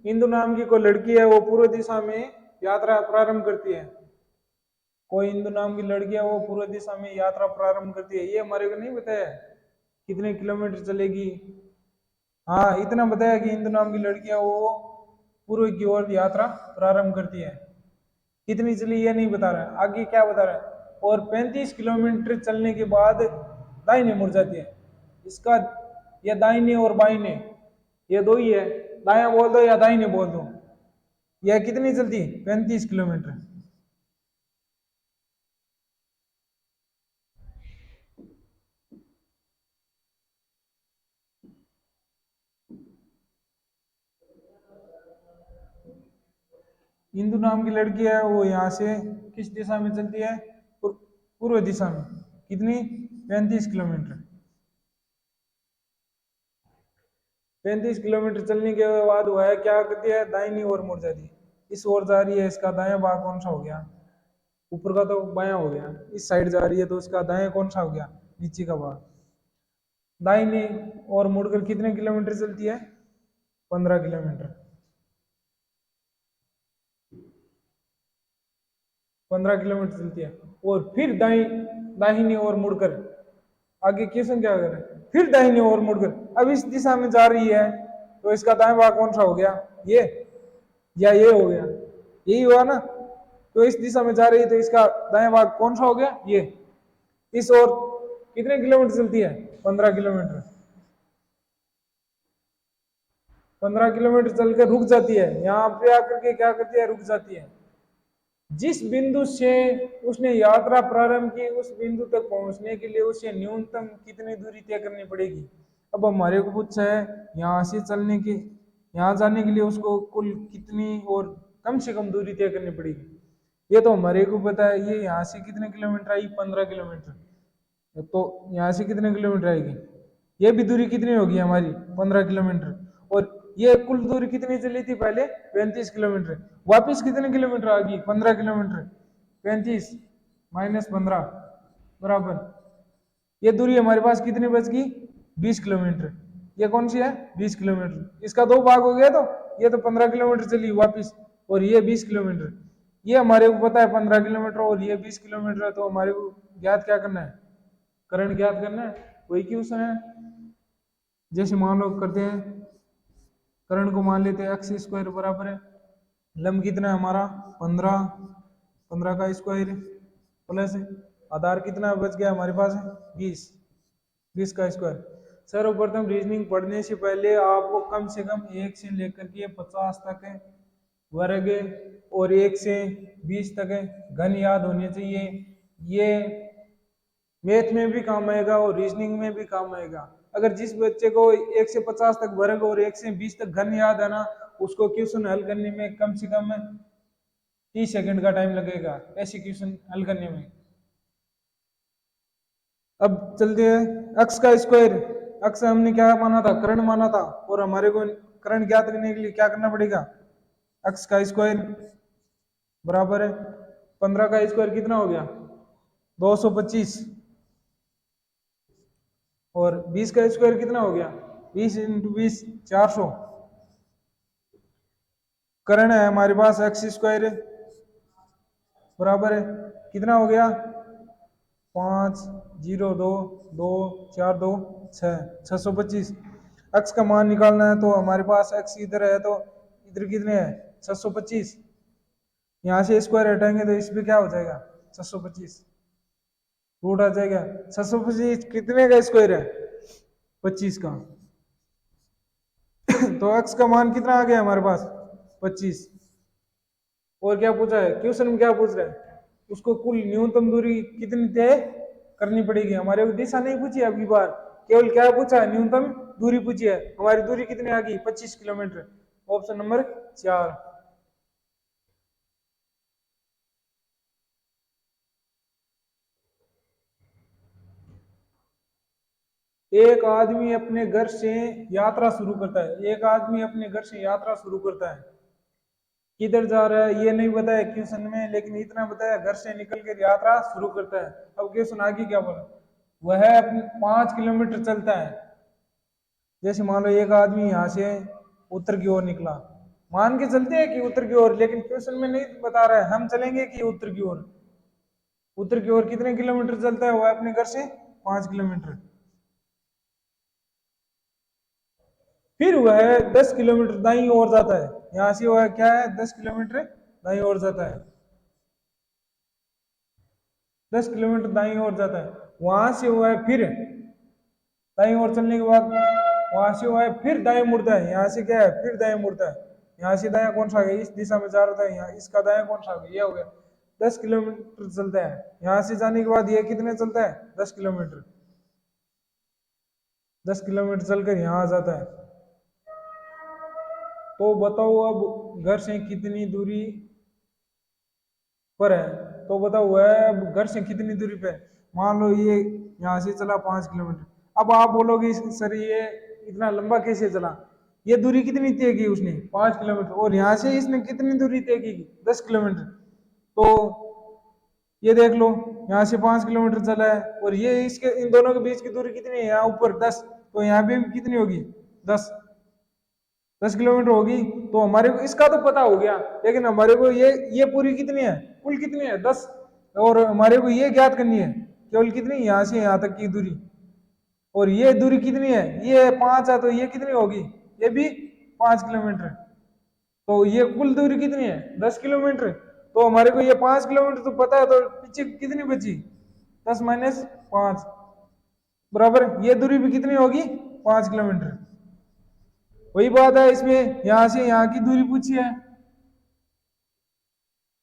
इंदु नाम की कोई लड़की है, वो पूर्व दिशा में यात्रा प्रारंभ करती है। कोई इंदु नाम की लड़की है, वो पूर्व दिशा में यात्रा प्रारंभ करती है। ये हमारे को नहीं बताया कितने किलोमीटर चलेगी। हाँ इतना बताया कि इंदु नाम की लड़की है, वो पूर्व की ओर यात्रा प्रारंभ करती है। कितनी चली ये नहीं बता रहा है। आगे क्या बता रहा है? और 35 किलोमीटर चलने के बाद दाहिने मुड़ जाती है। इसका या दाहिने और बाइने ये दो ही है। दाया बोल दो या दाहिने बोल दो। यह कितनी चलती है? 35 किलोमीटर। इंदु नाम की लड़की है, वो यहाँ से किस दिशा में चलती है? पूर्व दिशा में। कितनी? 35 किलोमीटर। 35 किलोमीटर चलने के बाद वह क्या करती है? दाहिनी ओर मुड़ जाती है। इस ओर जा रही है, इसका दायां भाग कौन सा हो गया? ऊपर का तो बायां हो गया। इस साइड जा रही है तो उसका दायां कौन सा हो गया? नीचे का भाग। दाहिनी और मुड़कर कितने किलोमीटर चलती है? 15 किलोमीटर। 15 किलोमीटर चलती है। और फिर दाहिनी ओर मुड़कर आगे कैसे क्या करें? फिर दाहिनी ओर मुड़कर अब इस दिशा में जा रही है तो इसका दाएं भाग कौन सा हो गया? ये या ये हो गया? यही हुआ ना। तो इस दिशा में जा रही है तो इसका दाएं भाग कौन सा हो गया? ये। इस ओर कितने किलोमीटर चलती है? 15 किलोमीटर। 15 किलोमीटर चलकर रुक जाती है। यहाँ पे आकर के क्या करती है? रुक जाती है। जिस बिंदु से उसने यात्रा प्रारंभ की उस बिंदु तक पहुंचने के लिए उसे न्यूनतम कितनी दूरी तय करनी पड़ेगी? अब हमारे को पूछा है यहाँ से चलने के यहाँ जाने के लिए उसको कुल कितनी और कम से कम दूरी तय करनी पड़ेगी। ये तो हमारे को पता है। ये यहाँ से कितने किलोमीटर आई? 15 किलोमीटर। तो यहाँ से कितने किलोमीटर आएगी? ये भी दूरी कितनी होगी हमारी? 15 किलोमीटर। और ये कुल दूरी कितनी चली थी पहले? 35 किलोमीटर। वापिस कितने किलोमीटर आ गई? 15 किलोमीटर। 35 माइनस 15 बराबर ये दूरी हमारे पास कितनी बच गई? 20 किलोमीटर। ये कौन सी है? 20 किलोमीटर। इसका दो भाग हो गया। तो ये तो 15 किलोमीटर चली वापिस और ये 20 किलोमीटर। ये हमारे को पता है 15 किलोमीटर और ये 20 किलोमीटर है, तो हमारे को ज्ञात क्या करना है, करंट ज्ञात करना है। वही क्वेश्चन है। जैसे मान लो करते हैं, करंट को मान लेते हैं एक्स स्क्वायर बराबर है लंब कितना है हमारा 15, 15 का स्क्वायर प्लस आधार कितना बच गया हमारे पास 20, 20 का स्क्वायर। सर्वप्रथम रीजनिंग पढ़ने से पहले आपको कम से कम 1 से लेकर के 50 तक है वर्ग और 1 से 20 तक है घन याद होने चाहिए। ये मैथ में भी काम आएगा और रीजनिंग में भी काम आएगा। अगर जिस बच्चे को 1 से 50 तक वर्ग और 1 से 20 तक घन याद है ना, उसको क्वेश्चन हल करने में कम से कम 30 सेकंड का टाइम लगेगा ऐसे क्वेश्चन हल करने में। अब चलते हैं एक्स का स्क्वायर। एक्स हमने क्या माना था, करंट माना था, और हमारे को करंट ज्ञात करने के लिए क्या करना पड़ेगा, एक्स का स्क्वायर बराबर है 15 का स्क्वायर कितना हो गया 225 और 20 का स्क्वायर कितना हो गया 20 इंटू 20 400। करंट है हमारे पास एक्स स्क्वायर बराबर है कितना हो गया 5, 0, 2, 2, 4, 2, 6, 625। एक्स का मान निकालना है तो हमारे पास एक्स इधर है तो इधर कितने हैं 625। यहाँ से स्क्वायर हटाएंगे तो इस पे क्या हो जाएगा 625 रूट आ जाएगा। 625 कितने का स्क्वायर है 25 का तो एक्स का मान कितना आ गया हमारे पास 25। और क्या पूछा है क्वेश्चन में, क्या पूछ रहा है, उसको कुल न्यूनतम दूरी कितनी तय करनी पड़ेगी। हमारे को दिशा नहीं पूछी है अगली बार, केवल क्या पूछा है न्यूनतम दूरी पूछी है। हमारी दूरी कितनी आ गई 25 किलोमीटर। Option number 4। एक आदमी अपने घर से यात्रा शुरू करता है, एक आदमी अपने घर से यात्रा शुरू करता है, किधर जा रहा है ये नहीं बताया क्वेश्चन में, लेकिन इतना बताया घर से निकल कर यात्रा शुरू करता है। अब क्वेश्चन आगे क्या बोला, वह अपने 5 किलोमीटर चलता है। जैसे मान लो एक आदमी यहाँ से उत्तर की ओर निकला, मान के चलते हैं कि उत्तर की ओर, लेकिन क्वेश्चन में नहीं बता रहा है हम चलेंगे कि उत्तर की ओर। उत्तर की ओर कितने किलोमीटर चलता है वह अपने घर से 5 किलोमीटर। फिर वह 10 किलोमीटर दाईं ओर जाता है, यहाँ से वह क्या है 10 किलोमीटर दाईं ओर जाता है, 10 किलोमीटर दाईं ओर जाता है। वहां से वह फिर दाईं ओर चलने के बाद वहां से वह फिर दाएं मुड़ता है, यहाँ से क्या है फिर दाएं मुड़ता है। यहाँ से दाया कौन सा आ गया, इस दिशा में जा रहा था, यहाँ इसका दाया कौन सा आ गया, ये हो गया 10 किलोमीटर चलता है। यहाँ से जाने के बाद ये कितने चलता है 10 किलोमीटर, 10 किलोमीटर चलकर यहाँ आ जाता है। तो बताओ अब घर से कितनी दूरी पर है, तो बताओ वह घर से कितनी दूरी पे है। मान लो ये यहाँ से चला 5 किलोमीटर। अब आप बोलोगे सर ये इतना लंबा कैसे चला, ये दूरी कितनी तय की उसने 5 किलोमीटर, और यहाँ से इसने कितनी दूरी तय की 10 किलोमीटर। तो ये देख लो यहाँ से 5 किलोमीटर चला है और ये इसके इन दोनों के बीच की दूरी कितनी है, यहाँ ऊपर 10, तो यहाँ पे भी कितनी होगी 10, 10 किलोमीटर होगी। तो हमारे को इसका तो पता हो गया, लेकिन हमारे को ये पूरी कितनी है, कुल कितनी है 10, और हमारे को ये ज्ञात करनी है केवल कितनी यहाँ से यहाँ तक की दूरी, और ये दूरी कितनी है ये 5 है, तो ये कितनी होगी ये भी 5 किलोमीटर। तो ये कुल दूरी कितनी है 10 किलोमीटर। तो हमारे को ये 5 किलोमीटर तो पता है, तो पीछे कितनी बची 10 माइनस 5 बराबर ये दूरी भी कितनी होगी 5 किलोमीटर। वही बात है इसमें यहां से यहाँ की दूरी पूछी है।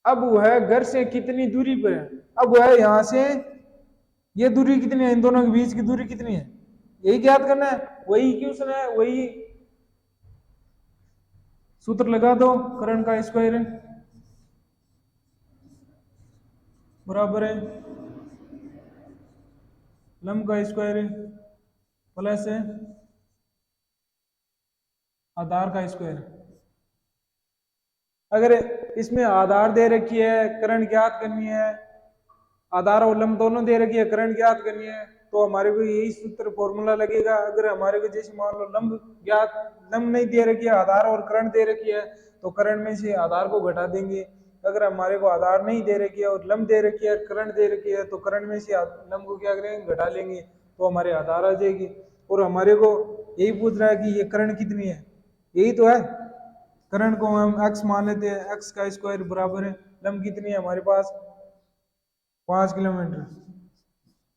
अब वह घर से कितनी दूरी पर है, अब वह यहां से ये दूरी कितनी है, इन दोनों के बीच की दूरी कितनी है यही ज्ञात करना है। वही क्वेश्चन है, वही सूत्र लगा दो, करंट का स्क्वायर है बराबर है लंब का स्क्वायर है प्लस है आधार का स्क्वायर। अगर इसमें आधार दे रखी है करंट ज्ञात करनी है, आधार और लंब दोनों दे रखी है करंट ज्ञात करनी है, तो हमारे को यही सूत्र फॉर्मूला लगेगा। अगर हमारे को जैसे मान लो लंब नहीं दे रखी है, आधार और करंट दे रखी है, तो करंट में से आधार को घटा देंगे, अगर हमारे को आधार नहीं दे रखी है और लंब दे रखी है, करंट दे रखी है, तो करंट में से लंब को क्या करेंगे, घटा लेंगे तो हमारे आधार आ जाएगी। और हमारे को यही पूछ रहा है कि ये करंट कितनी है, यही तो है। करंट को हम x मान लेते हैं, x का स्क्वायर बराबर है, लंब कितनी है हमारे पास 5 किलोमीटर,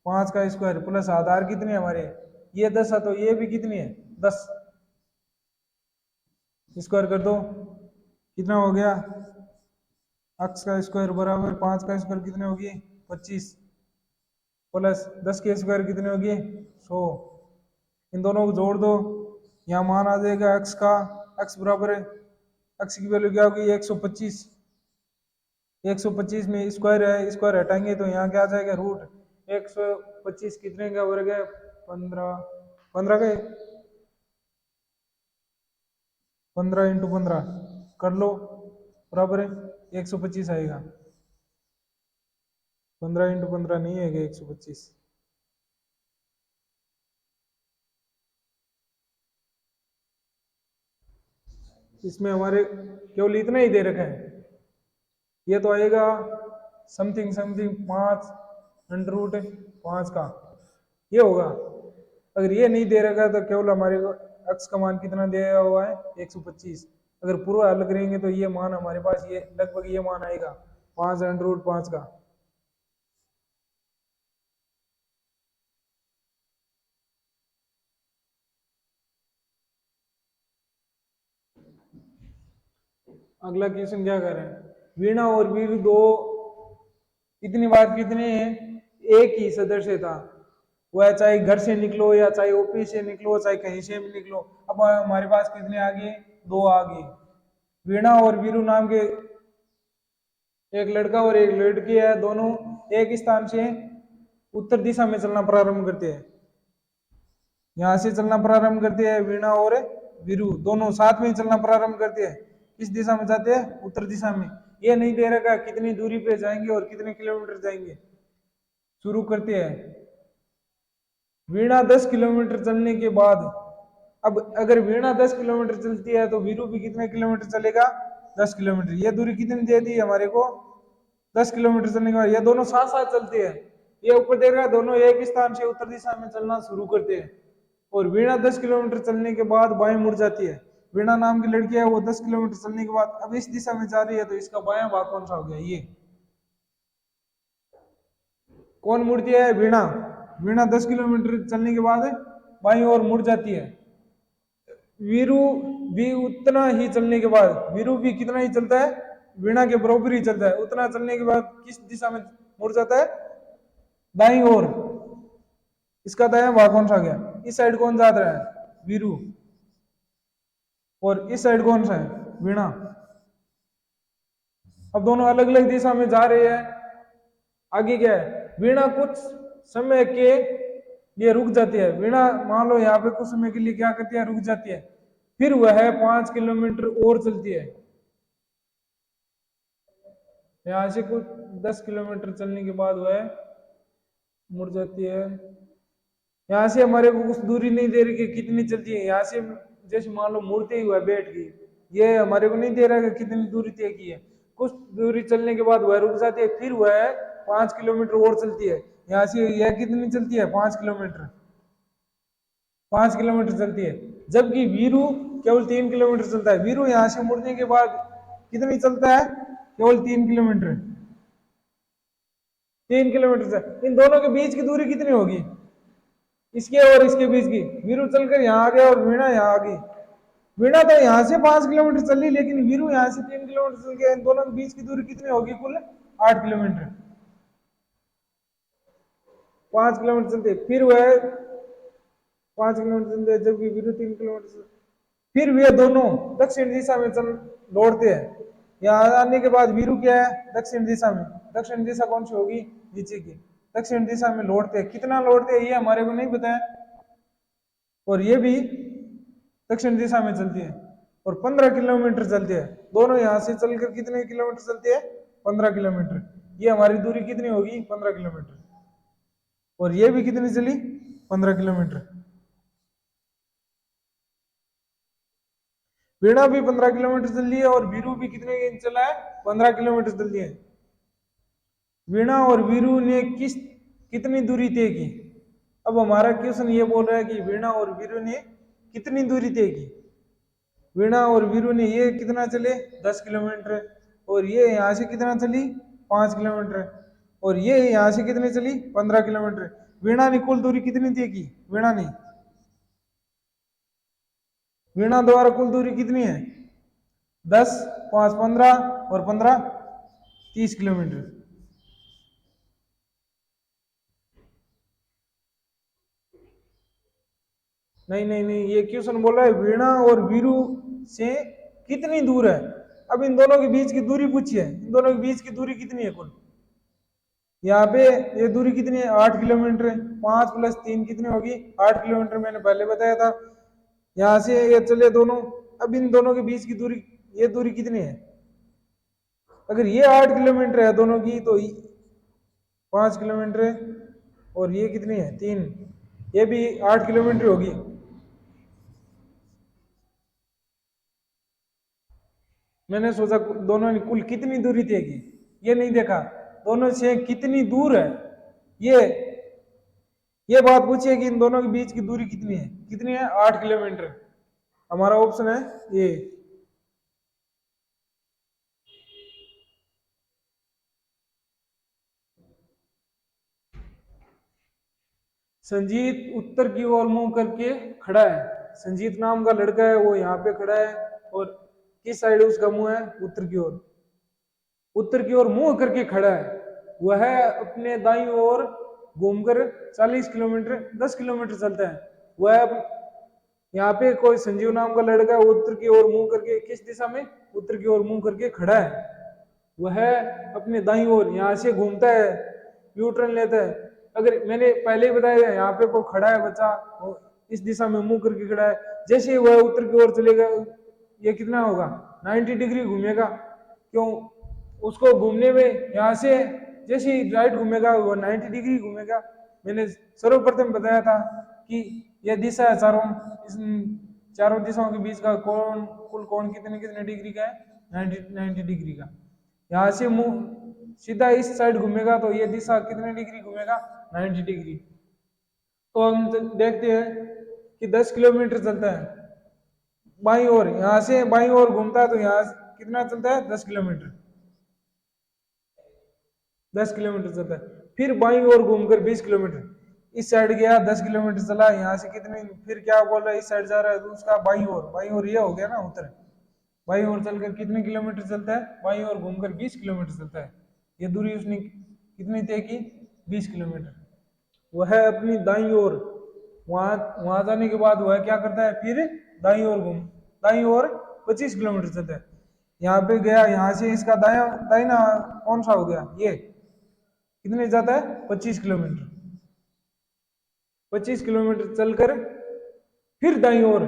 5 का स्क्वायर प्लस आधार कितने हमारे, ये 10 है, तो ये भी कितनी है 10, स्क्वायर कर दो, कितना हो गया, x का स्क्वायर बराबर 5 का स्क्वायर कितने होगी 25, प्लस 10 के स्क्वायर कितने होगी 100, इन दोनों को जोड़ दो, यहाँ मान आ जाएगा x का, x बराबर है, x की वैल्यू क्या होगी 125, 125 में स्क्वायर है, स्क्वायर हटाएंगे तो यहाँ क्या आ जाएगा रूट, 125 कितने का वर्ग है 15, 15 का 15 इंटू 15 कर लो, बराबर है 125 आएगा, 15 इंटू 15 नहीं आएगा 125। इसमें हमारे केवल इतना ही दे रखा है, ये तो आएगा समथिंग समथिंग 5 अंडर रूट 5 का, ये होगा। अगर ये नहीं दे रखा है तो केवल हमारे को x का मान कितना दिया हुआ है 125, अगर पूरा हल करेंगे तो ये मान हमारे पास ये लगभग ये मान आएगा 5 अंडर रूट 5 का। अगला क्वेश्चन क्या कर रहे हैं, वीणा और वीर दो इतनी बात कितने हैं, एक ही सदस्य था, वह चाहे घर से निकलो या चाहे ऑफिस से निकलो चाहे कहीं से भी निकलो। अब हमारे पास कितने आ गए, दो आ गए। वीणा और वीरू नाम के एक लड़का और एक लड़की है, दोनों एक स्थान से उत्तर दिशा में चलना प्रारंभ करते हैं, यहां से चलना प्रारंभ करते हैं वीणा और वीरू दोनों साथ में चलना प्रारंभ करते हैं, किस दिशा में जाते हैं, उत्तर दिशा में। ये नहीं दे रखा कितनी दूरी पे जाएंगे और कितने किलोमीटर जाएंगे। शुरू करते हैं, वीणा 10 किलोमीटर चलने के बाद, अब अगर वीणा 10 किलोमीटर चलती है तो वीरू भी कितने किलोमीटर चलेगा 10 किलोमीटर, ये दूरी कितनी दे दी हमारे को 10 किलोमीटर चलने के बाद, ये दोनों साथ साथ चलते हैं, ये ऊपर देख रहा है दोनों एक स्थान से उत्तर दिशा में चलना शुरू करते हैं। और वीणा 10 किलोमीटर चलने के बाद बाएं मुड़ जाती है, वीणा नाम की लड़की है वो 10 किलोमीटर चलने के बाद अब इस दिशा में जा रही है, तो इसका बायां भाग कौन सा हो गया, ये कौन मुड़ती है, वीणा। वीणा 10 किलोमीटर चलने के बाद बाईं ओर मुड़ जाती है। वीरू भी उतना ही चलने के बाद, वीरू भी कितना ही चलता है, वीणा के बराबर ही चलता है, उतना चलने के बाद किस दिशा में मुड़ जाता है, दाईं ओर। इसका दायां भाग कौन सा गया, इस साइड कौन जा रहा है, वीरू, और इस साइड कौन सा है, वीणा। अब दोनों अलग अलग दिशा में जा रहे हैं। आगे क्या है, वीणा कुछ समय के लिए रुक जाती है, वीणा मान लो यहाँ पे कुछ समय के लिए क्या करती है, रुक जाती है, फिर वह 5 किलोमीटर और चलती है, यहाँ से कुछ 10 किलोमीटर चलने के बाद वह मुड़ जाती है। यहाँ से हमारे को कुछ दूरी नहीं दे रही कि कितनी चलती है, यहाँ से जैसे मान लो मुड़ते ही हुआ बैठ गई, ये हमारे को नहीं दे रहा कि कितनी दूरी तय की है, कुछ दूरी चलने के बाद वह रुक जाती है, फिर वह 5 किलोमीटर और चलती है, यहाँ से यह कितनी चलती है 5 किलोमीटर, 5 किलोमीटर चलती है। जबकि वीरू केवल 3 किलोमीटर चलता है, वीरू यहाँ से मुड़ने के बाद कितनी चलता है, केवल 3 किलोमीटर, 3 किलोमीटर। इन दोनों के बीच की दूरी कितनी होगी, इसके और इसके बीच की, वीरू चलकर यहाँ आ गया और वीणा यहाँ आ गई, वीणा तो यहाँ से 5 किलोमीटर चली लेकिन वीरू यहाँ से 3 किलोमीटर चल गया, इन दोनों के बीच की दूरी कितनी होगी, कुल 8 किलोमीटर, 5 किलोमीटर चलते फिर वह 5 किलोमीटर चलते, जबकि वीरू 3 किलोमीटर, फिर वे दोनों दक्षिण दिशा में चल दौड़ते हैं। यहाँ आने के बाद वीरू क्या है, दक्षिण दिशा में, दक्षिण दिशा कौन सी होगी, नीचे की, दक्षिण दिशा में लौटते हैं, कितना लौटते हैं ये हमारे को नहीं पता है, और ये भी दक्षिण दिशा में चलती है और 15 किलोमीटर चलती है, दोनों यहाँ से चलकर कितने किलोमीटर चलते हैं, 15 किलोमीटर, ये हमारी दूरी कितनी होगी 15 किलोमीटर, और ये भी कितनी चली 15 किलोमीटर। वीणा भी 15 किलोमीटर चल रही है और वीरू भी कितने चला है, 15 किलोमीटर चल रही है। वीणा और वीरू ने कितनी दूरी तय की। अब हमारा क्वेश्चन ये बोल रहा है कि वीणा और वीरू ने कितनी दूरी तय की। वीणा और वीरू ने ये कितना चले, 10 किलोमीटर, और ये यहाँ से कितना चली, 5 किलोमीटर, और ये यहाँ से कितनी चली, 15 किलोमीटर। वीणा ने कुल दूरी कितनी तय की, वीणा द्वारा कुल दूरी कितनी है, 10, 5 15 और 15 30 किलोमीटर। नहीं नहीं नहीं, ये क्वेश्चन बोल रहा है वीणा और वीरू से कितनी दूर है। अब इन दोनों के बीच की दूरी पूछी है, इन दोनों के बीच की दूरी कितनी है कुल। यहाँ पे ये दूरी कितनी है, 8 किलोमीटर है। 5 + 3 कितनी होगी, 8 किलोमीटर, मैंने पहले बताया था। यहाँ से ये चले दोनों। अब इन दोनों के बीच की दूरी, ये दूरी कितनी है, अगर ये 8 किलोमीटर है दोनों की, तो 5 किलोमीटर है, और ये कितनी है, 3, ये भी 8 किलोमीटर होगी। मैंने सोचा दोनों ने कुल कितनी दूरी तय की, ये नहीं देखा दोनों से कितनी दूर है, ये ये बात पूछी है कि इन दोनों के बीच की दूरी कितनी है 8 किलोमीटर। हमारा ऑप्शन है ये। संजीत उत्तर की ओर मुंह करके खड़ा है। संजीत नाम का लड़का है, वो यहाँ पे खड़ा है, और किस साइड उसका मुंह है, उत्तर की ओर। उत्तर की ओर मुंह करके खड़ा है। वह अपने दाईं ओर घूमकर 40 किलोमीटर 10 किलोमीटर चलता है। वह यहाँ पे कोई संजीव नाम का लड़का है, उत्तर की ओर मुंह करके, किस दिशा में, उत्तर की ओर मुंह करके खड़ा है। वह अपने दाईं ओर यहाँ से घूमता है, यू टर्न लेता है। अगर मैंने पहले ही बताया, यहाँ पे कोई खड़ा है बच्चा, इस दिशा में मुंह करके खड़ा है, जैसे ही वह उत्तर की ओर चलेगा, ये कितना होगा, 90 डिग्री घूमेगा। क्यों, उसको घूमने में यहाँ से जैसे ही राइट घूमेगा वो 90 डिग्री घूमेगा। मैंने सर्वप्रथम बताया था कि यह दिशा है चारों, इस चारों दिशाओं के बीच का कुल कोण कितने कितने डिग्री का है, 90 डिग्री का। यहाँ से मुंह सीधा इस साइड घूमेगा तो ये दिशा कितने डिग्री घूमेगा, 90 डिग्री। तो हम देखते हैं कि 10 किलोमीटर चलता है बाईं ओर, यहाँ से बाईं ओर घूमता है, तो यहाँ कितना चलता है, 10 किलोमीटर, 10 किलोमीटर चलता है। फिर बाईं ओर घूमकर 20 किलोमीटर, इस साइड गया 10 किलोमीटर चला, यहाँ से कितने, फिर क्या बोल रहा है, इस साइड जा रहा है, तो उसका बाईं ओर ये हो गया ना उत्तर। बाईं ओर चलकर कितने किलोमीटर चलता है, बाईं ओर घूमकर 20 किलोमीटर चलता है। ये दूरी उसने कितनी तय की, 20 किलोमीटर। वह अपनी दाईं ओर, वहां जाने के बाद वह क्या करता है, फिर दाईं ओर 25 किलोमीटर चलता है। यहाँ पे गया, यहाँ से इसका दाहिना कौन सा हो गया, ये कितने जाता है, 25 किलोमीटर। 25 किलोमीटर चलकर फिर दाईं ओर,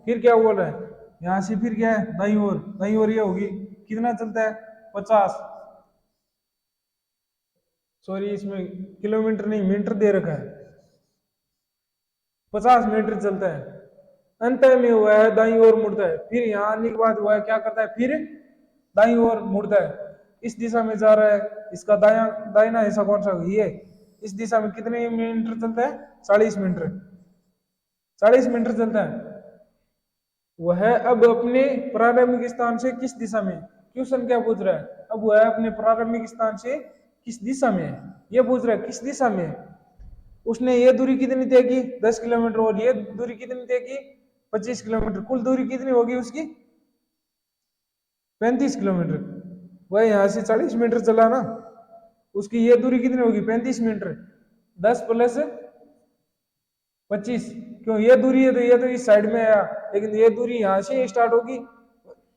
फिर क्या बोल रहा है, यहाँ से फिर क्या है, दाईं ओर ये होगी, कितना चलता है, 50, सॉरी इसमें किलोमीटर नहीं मीटर दे रखा है, 50 मीटर चलता है। अंत में वह दाईं ओर मुड़ता है। फिर यहाँ आने के बाद वह क्या करता है, फिर दाईं ओर मुड़ता है, इस दिशा में जा रहा है। इसका दाहिना हिस्सा कौन सा, ये इस दिशा में कितने मीटर चलता है, 40 मीटर, 40 मीटर चलता है। वह अब अपने प्रारंभिक स्थान से किस दिशा में, क्वेश्चन क्या पूछ रहा है, अब वह अपने प्रारंभिक स्थान से किस दिशा में है, ये पूछ रहा है किस दिशा में है। उसने ये दूरी कितनी तय की, 10 किलोमीटर, और ये दूरी कितनी तय की, 25 किलोमीटर। कुल दूरी कितनी होगी उसकी, 35 किलोमीटर। वह यहाँ से 40 मीटर चला ना, उसकी ये दूरी कितनी होगी, 35 मीटर। 10 + 25, क्यों, ये दूरी है तो ये तो इस साइड में आया, लेकिन ये दूरी यहाँ से स्टार्ट होगी,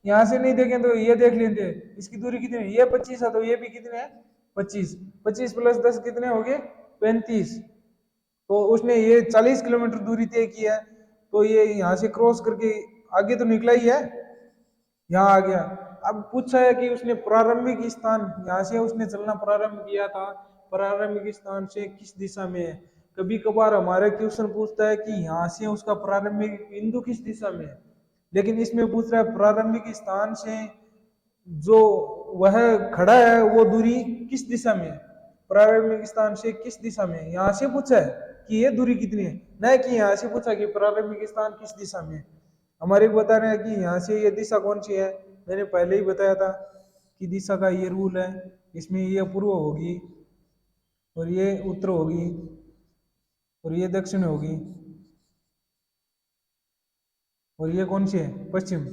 यहाँ से नहीं देखें तो ये देख लेते हैं, इसकी दूरी कितनी है, ये 25 है, तो ये भी कितने है, 25। 25 + 10 कितने हो गए, 35। तो उसने ये 40 किलोमीटर दूरी तय की है, तो ये यहाँ से क्रॉस करके आगे तो निकला ही है, यहाँ आ गया। अब पूछा है कि उसने प्रारंभिक स्थान, यहाँ से उसने चलना प्रारंभ किया था, प्रारंभिक स्थान से किस दिशा में है। कभी कभार हमारे क्वेश्चन पूछता है कि यहाँ से उसका प्रारंभिक बिंदु किस दिशा में है, लेकिन इसमें पूछ रहा है प्रारंभिक स्थान से जो वह खड़ा है वो दूरी किस दिशा में है, प्रारंभिक स्थान से किस दिशा में है, यहाँ से पूछा है कि ये दूरी कितनी है, न कि यहाँ से पूछा कि प्रारंभिक स्थान किस दिशा में है। हमारे को बता रहे हैं कि यहाँ से ये दिशा कौन सी है, मैंने पहले ही बताया था कि दिशा का ये रूल है, इसमें ये पूर्व होगी और ये उत्तर होगी और ये दक्षिण होगी और ये कौन सी है, पश्चिम।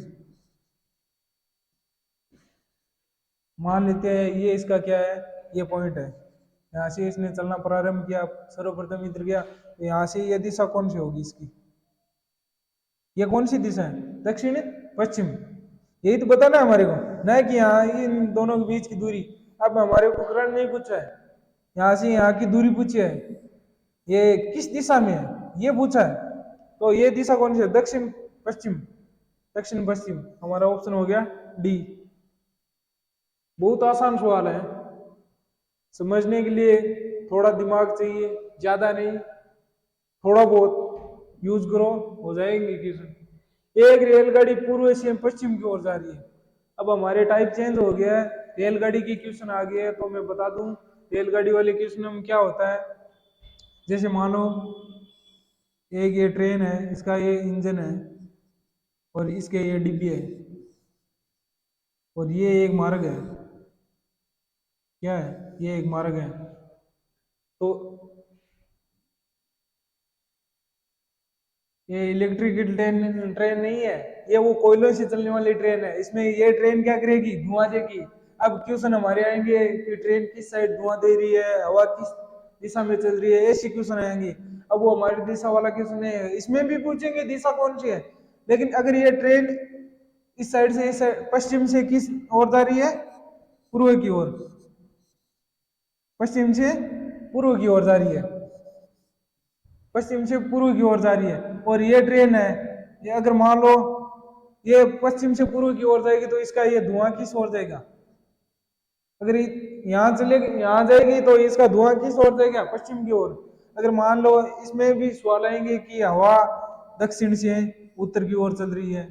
मान लेते हैं ये इसका क्या है, ये पॉइंट है, यहाँ से इसने चलना प्रारंभ किया, सर्वप्रथम इधर गया, तो यहाँ से ये दिशा कौन सी होगी इसकी, ये कौन सी दिशा है, दक्षिण पश्चिम। यही तो बताना है हमारे को, न कि यहाँ इन दोनों के बीच की दूरी। अब हमारे को उपकरण नहीं पूछा है, यहाँ से यहाँ की दूरी पूछी है, ये किस दिशा में है ये पूछा है, तो ये दिशा कौन सी है, दक्षिण पश्चिम, दक्षिण पश्चिम। हमारा ऑप्शन हो गया डी। बहुत आसान सवाल है, समझने के लिए थोड़ा दिमाग चाहिए, ज्यादा नहीं, थोड़ा बहुत यूज करो, हो जाएंगे क्वेश्चन। एक रेलगाड़ी पूर्व से पश्चिम की ओर जा रही है। अब हमारे टाइप चेंज हो गया है, रेलगाड़ी की क्वेश्चन आ गया है, तो मैं बता दूं रेलगाड़ी वाले क्वेश्चन में क्या होता है। जैसे मानो एक ये ट्रेन है, इसका ये इंजन है और इसके ये डिब्बे है और ये एक मार्ग है, क्या है, ये एक मार्ग है। तो ये इलेक्ट्रिकल ट्रेन नहीं है, ये वो कोयलों से चलने वाली ट्रेन है। इसमें ये ट्रेन क्या करेगी, धुआं देगी। अब क्वेश्चन हमारे आएंगे कि ट्रेन किस साइड धुआं दे रही है, हवा किस दिशा में चल रही है, ऐसे क्वेश्चन आएंगे। अब वो हमारी दिशा वाला क्वेश्चन है, इसमें भी पूछेंगे दिशा कौन सी है, लेकिन अगर ये ट्रेन इस साइड से इस पश्चिम से किस ओर जा रही है, पूर्व की ओर, पश्चिम से पूर्व की ओर जा रही है, पश्चिम से पूर्व की ओर जा रही है। और ये ट्रेन है, ये अगर मान लो ये पश्चिम से पूर्व की ओर जाएगी तो इसका ये धुआं किस ओर जाएगा, अगर यहाँ चलेगी, यहाँ जाएगी तो इसका धुआं किस ओर जाएगा, पश्चिम की ओर। अगर मान लो इसमें भी सवाल आएंगे कि हवा दक्षिण से उत्तर की ओर चल रही है,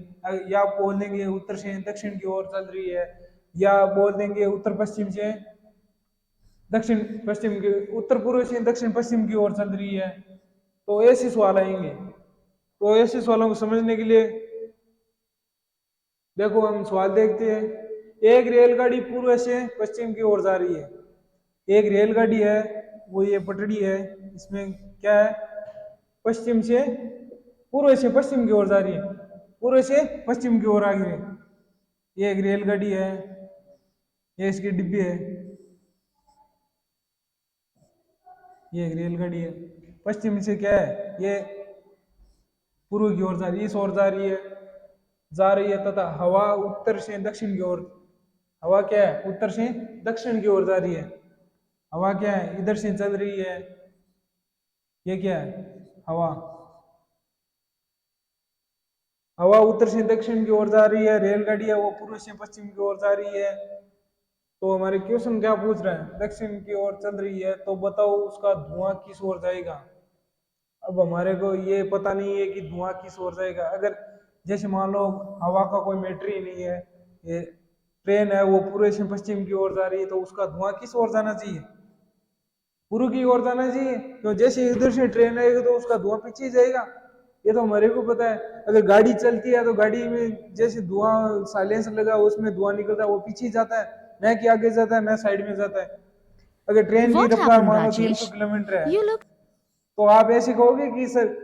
या बोल देंगे उत्तर से दक्षिण की ओर चल रही है, या बोल देंगे उत्तर पश्चिम से दक्षिण पश्चिम की, उत्तर पूर्व से दक्षिण पश्चिम की ओर चल रही है, तो ऐसे सवाल आएंगे। तो ऐसे सवालों को समझने के लिए देखो हम सवाल देखते हैं। एक रेलगाड़ी पूर्व से पश्चिम की ओर जा रही है, एक रेलगाड़ी है, वो ये पटड़ी है, इसमें क्या है, पश्चिम से पूर्व से पश्चिम की ओर जा रही है, पूर्व से पश्चिम की ओर आ गई है। ये एक रेलगाड़ी है, ये इसके डिब्बे है, ये एक रेलगाड़ी है, पश्चिम से क्या है, ये पूर्व की ओर जा रही है, इस ओर जा रही है तथा हवा उत्तर से दक्षिण की ओर, हवा क्या है, उत्तर से दक्षिण की ओर जा रही है, हवा क्या है, इधर से चल रही है, ये क्या है, हवा, हवा उत्तर से दक्षिण की ओर जा रही है, रेलगाड़ी है वो पूर्व से पश्चिम की ओर जा रही है। तो हमारे क्वेश्चन क्या पूछ रहे हैं, दक्षिण की ओर चल रही है, तो बताओ उसका धुआं किस ओर जाएगा। अब हमारे को ये पता नहीं है कि धुआं किस ओर जाएगा। अगर जैसे मान लो हवा का कोई मैटर ही नहीं है, ये ट्रेन है वो पूर्व से पश्चिम की ओर जा रही है, तो उसका धुआं किस ओर जाना चाहिए, पूर्व की ओर जाना चाहिए, क्यों, जैसे इधर से ट्रेन आएगी तो उसका धुआं पीछे जाएगा, ये तो हमारे को पता है। अगर गाड़ी चलती है तो गाड़ी में जैसे धुआं साइलेंसर लगा उसमें धुआं निकलता है, वो पीछे जाता है, न कि आगे जाता है, न साइड में जाता है। अगर ट्रेन की रफ्तार मानो 300 किलोमीटर है, तो आप ऐसे कहोगे कि सर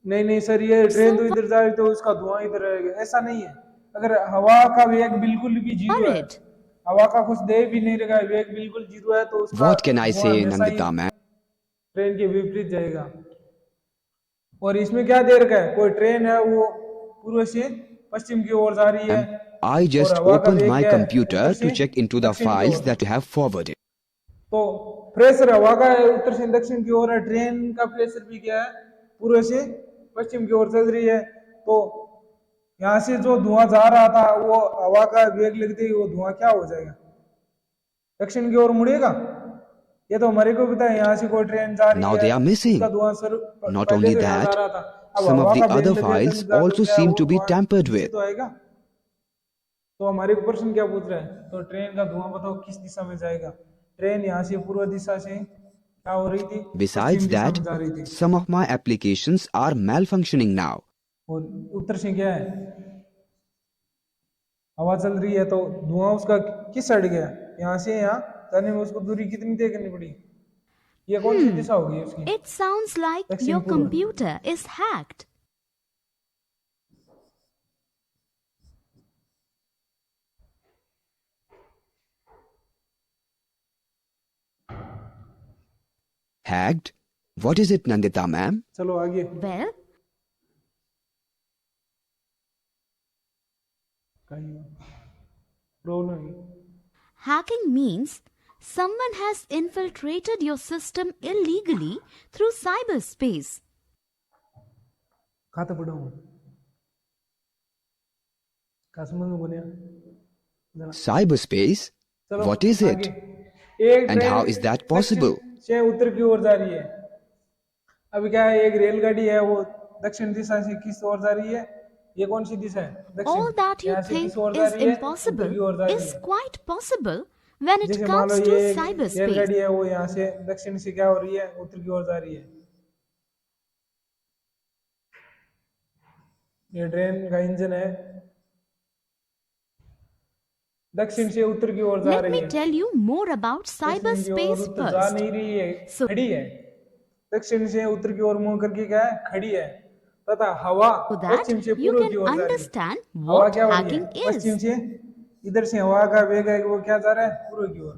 नहीं नहीं सर ये ट्रेन तो इधर जा रही तो उसका धुआं इधर रहेगा, ऐसा नहीं है। अगर हवा का वेग बिल्कुल भी जीरो है, हवा का कुछ दे भी नहीं रहा है, वेग बिल्कुल जीरो है, तो उसका What can I say, Nandita man? Train के विपरीत जाएगा। और इसमें क्या दे रखा है, कोई ट्रेन है वो पूर्व से पश्चिम की ओर जा रही है, I just opened my computer to check into the files that you have forwarded. तो प्रेशर हवा का है उत्तर से दक्षिण की ओर है, ट्रेन का प्रेशर भी क्या है, पूर्व से पश्चिम की ओर चल रही है। तो यहाँ से जो धुआं जा रहा था वो हवा का वेग लगते ही वो धुआं क्या हो जाएगा, दक्षिण की ओर मुड़ेगा। ये तो हमारे को पता है, यहाँ से कोई ट्रेन जा रही Now they are है, missing. उसका धुआं सर Not पहले only तो यहाँ जा that, रहा था, अब Some हवा of the का बेग other लगे files चलेगा तो also क्या है, seem वो to be धुआं tampered नीचे with. तो आएगा। तो हमारे को प्रश्न क्या पूछ रहा है, तो ट्रेन का धुआं बताओ किस दिशा में जाएगा। ट्रेन यहाँ से पूर्व दिशा से क्या हो रही थी, Besides पश्चिम दिशा that, में जा रही थी। some of my applications are malfunctioning now. और उत्तर से क्या है, हवा चल रही है तो धुआं उसका किस साइड गया, यहाँ से यहाँ जाने में उसको दूरी कितनी तय करनी पड़ी। ये कौन सी दिशा होगी उसकी, It sounds like दक्षिण your पूर्व। computer is hacked. Hacked? What is it, Nandita ma'am? चलो आगे। Well, problem hacking means someone has infiltrated your system illegally through cyberspace. खाता पढ़ा हूँ, का समझ में बोलिया जरा। Cyberspace? चलो What is आगे। it? एक And train how is that possible? दक्षिण से उत्तर की ओर जा रही है। अभी क्या है, एक रेलगाड़ी है वो दक्षिण दिशा से किस ओर जा रही है, ये कौन सी दिशा है, दक्षिण। All that you यहाँ से think किस ओर जा is रही है, उत्तर impossible की ओर जा रही is है। quite possible when it जैसे मान लो comes to ये एक cyberspace. रेलगाड़ी है, वो यहाँ से दक्षिण से क्या हो रही है, उत्तर की ओर जा रही है। ये ट्रेन का इंजन है, दक्षिण से उत्तर की ओर जा Let रही me है। tell you more about दक्षिण की ओर cyberspace उत्तर जा first. नहीं रही है, So- खड़ी है। दक्षिण से उत्तर की ओर मुंह करके क्या है, खड़ी है। तथा हवा So that पश्चिम से you पूर्व can की ओर जा रही है। understand हवा what क्या हो रही है, hacking पश्चिम is. से, इधर से हवा का वेग है वो क्या जा रहा है, पूर्व की ओर,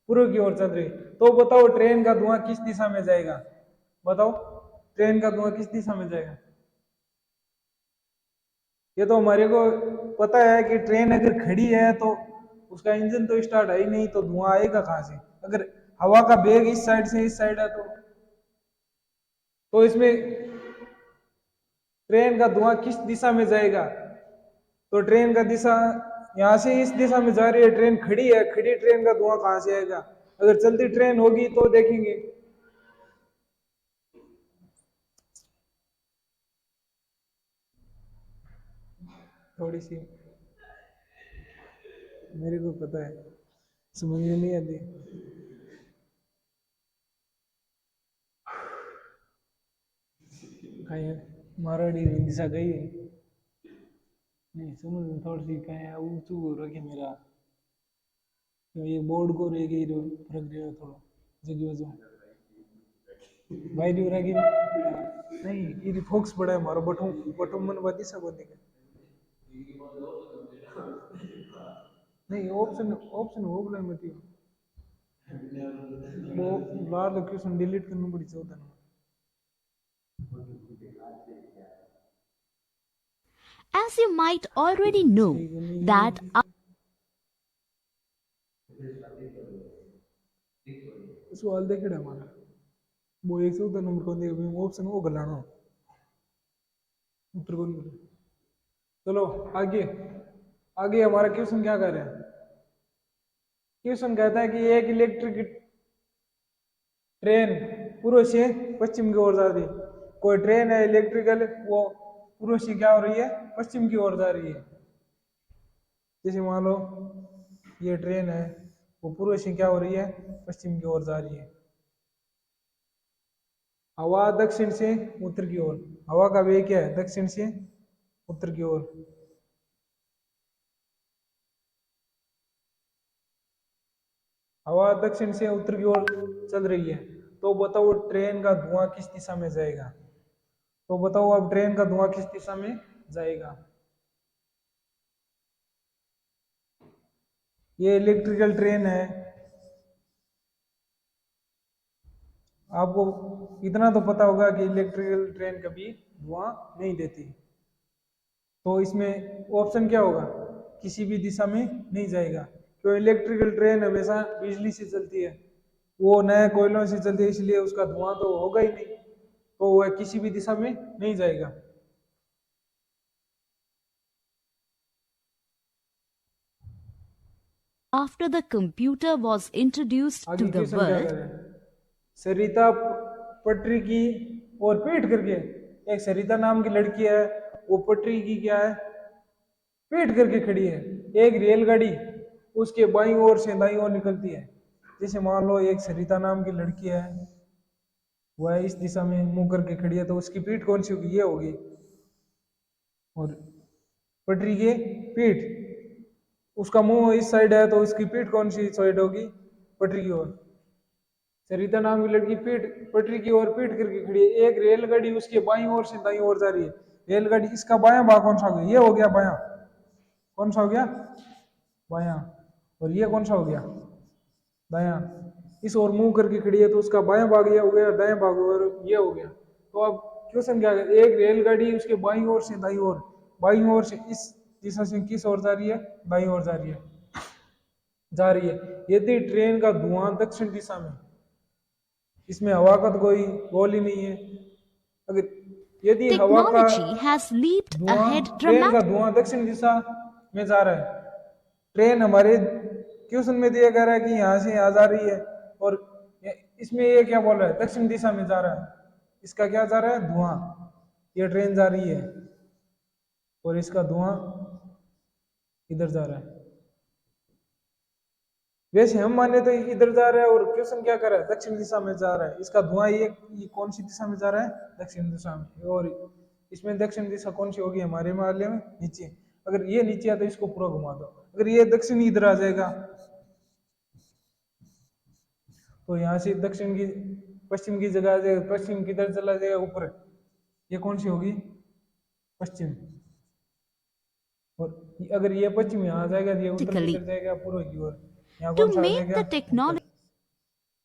पूर्व की ओर चल रही। तो बताओ ट्रेन का धुआं किस दिशा में जाएगा, बताओ ट्रेन का धुआं किस दिशा में जाएगा। ये तो हमारे को पता है कि ट्रेन अगर खड़ी है तो उसका इंजन तो स्टार्ट है ही नहीं, तो धुआं आएगा कहां से। अगर हवा का वेग इस साइड से इस साइड है तो इसमें ट्रेन का धुआं किस दिशा में जाएगा। तो ट्रेन का दिशा यहाँ से इस दिशा में जा रही है, ट्रेन खड़ी है, खड़ी ट्रेन का धुआं कहां से आएगा। अगर चलती ट्रेन होगी तो देखेंगे। थोड़ी सी मेरे को पता है, समझ में नहीं आती। मारवाड़ी दिशा गई है नहीं, समझ में थोड़ी सी कहीं ऊंचू हो रखी मेरा, ये बोर्ड को रह गई फर्क गया थोड़ा जगह जो भाई नहीं हो रहा कि नहीं, ये फोक्स बड़ा है हमारा, बटू बटू मन वादी सब होने का नहीं, ऑप्शन ऑप्शन हो गया मत वो बाहर लोकेशन डिलीट करनी पड़ी 14 में। As you might already know that सवाल देखे हमारा वो 114 नंबर को देखे ऑप्शन वो गलाना उत्तर को नहीं। चलो आगे आगे हमारा क्वेश्चन क्या कर रहे हैं। क्वेश्चन कहता है कि एक इलेक्ट्रिक ट्रेन पूर्व से पश्चिम की ओर जा रही है। कोई ट्रेन है इलेक्ट्रिकल, वो पूर्व से क्या हो रही है, पश्चिम की ओर जा रही है। जैसे मान लो ये ट्रेन है, वो पूर्व से क्या हो रही है, पश्चिम की ओर जा रही है। हवा दक्षिण से उत्तर की ओर, हवा का वेग क्या है, दक्षिण से उत्तर की ओर। हवा दक्षिण से उत्तर की ओर चल रही है, तो बताओ ट्रेन का धुआं किस दिशा में जाएगा। तो बताओ अब ट्रेन का धुआं किस दिशा में जाएगा। ये इलेक्ट्रिकल ट्रेन है, आपको इतना तो पता होगा कि इलेक्ट्रिकल ट्रेन कभी धुआं नहीं देती। तो इसमें ऑप्शन क्या होगा, किसी भी दिशा में नहीं जाएगा, क्योंकि इलेक्ट्रिकल ट्रेन हमेशा बिजली से चलती है, वो नए कोयलों से चलती है, इसलिए उसका धुआं तो होगा ही नहीं, तो वह किसी भी दिशा में नहीं जाएगा। after the computer was introduced आगे to the क्वेश्चन क्या world, करें। सरिता पटरी की और पीट करके एक सरिता नाम की लड़की है, वो पटरी की क्या है, पीट करके खड़ी है। एक रेलगाड़ी उसके बाईं ओर से दाईं ओर निकलती है। जैसे मान लो एक सरिता नाम की लड़की है, वह इस दिशा में मुंह करके खड़ी है, तो उसकी पीठ कौन सी होगी, ये होगी। और पटरी के पीठ, उसका मुंह इस साइड है तो उसकी पीठ कौन सी साइड होगी, पटरी की ओर। सरिता नाम की लड़की पीठ पटरी की ओर पीठ करके खड़ी है। एक रेलगाड़ी उसके बाईं ओर से दाईं ओर जा रही है। रेलगाड़ी, इसका बायां भाग कौन सा हो गया, ये हो गया बायां, कौन सा हो गया, बायां। और ये कौन सा हो गया, दायां। इस ओर मुंह करके खड़ी है तो उसका बायां भाग ये हो गया, दायां भाग और ये हो गया। तो अब क्वेश्चन क्या है, एक रेलगाड़ी उसके बाईं ओर से दाईं ओर, बाईं ओर से इस दिशा से किस ओर जा रही है, दाईं ओर जा रही है, जा रही है। यदि ट्रेन का धुआं दक्षिण दिशा में, इसमें हवा का तो कोई गोल ही नहीं है, अगर यदि हवा का Technology has leaped धुआं, ahead ट्रेन का dramatically. धुआं दक्षिण दिशा में जा रहा है, ट्रेन हमारे क्वेश्चन में दिया जा रहा है कि यहाँ से यहाँ जा रही है, और इसमें ये क्या बोल रहा है, दक्षिण दिशा में जा रहा है। इसका क्या जा रहा है, धुआं, ये ट्रेन जा रही है और इसका धुआं इधर जा रहा है। वैसे हम माने तो इधर जा रहा है, और क्वेश्चन क्या कर रहा है, दक्षिण दिशा में जा रहा है। इसका धुआं ये कौन सी दिशा में जा रहा है, दक्षिण दिशा में। और इसमें दक्षिण दिशा कौन सी होगी हमारे मामले में, नीचे। अगर ये नीचे है तो इसको पूरा घुमा दो। अगर ये दक्षिण इधर आ जाएगा तो यहाँ से दक्षिण की पश्चिम की जगह आ जाएगा, पश्चिम किधर चला जाएगा, ऊपर। ये कौन सी होगी, पश्चिम। और अगर ये पश्चिम यहाँ आ जाएगा, ये उत्तर की तरफ जाएगा, पूर्व की ओर। यहाँ To कौन सा आ make जाएगा, the technology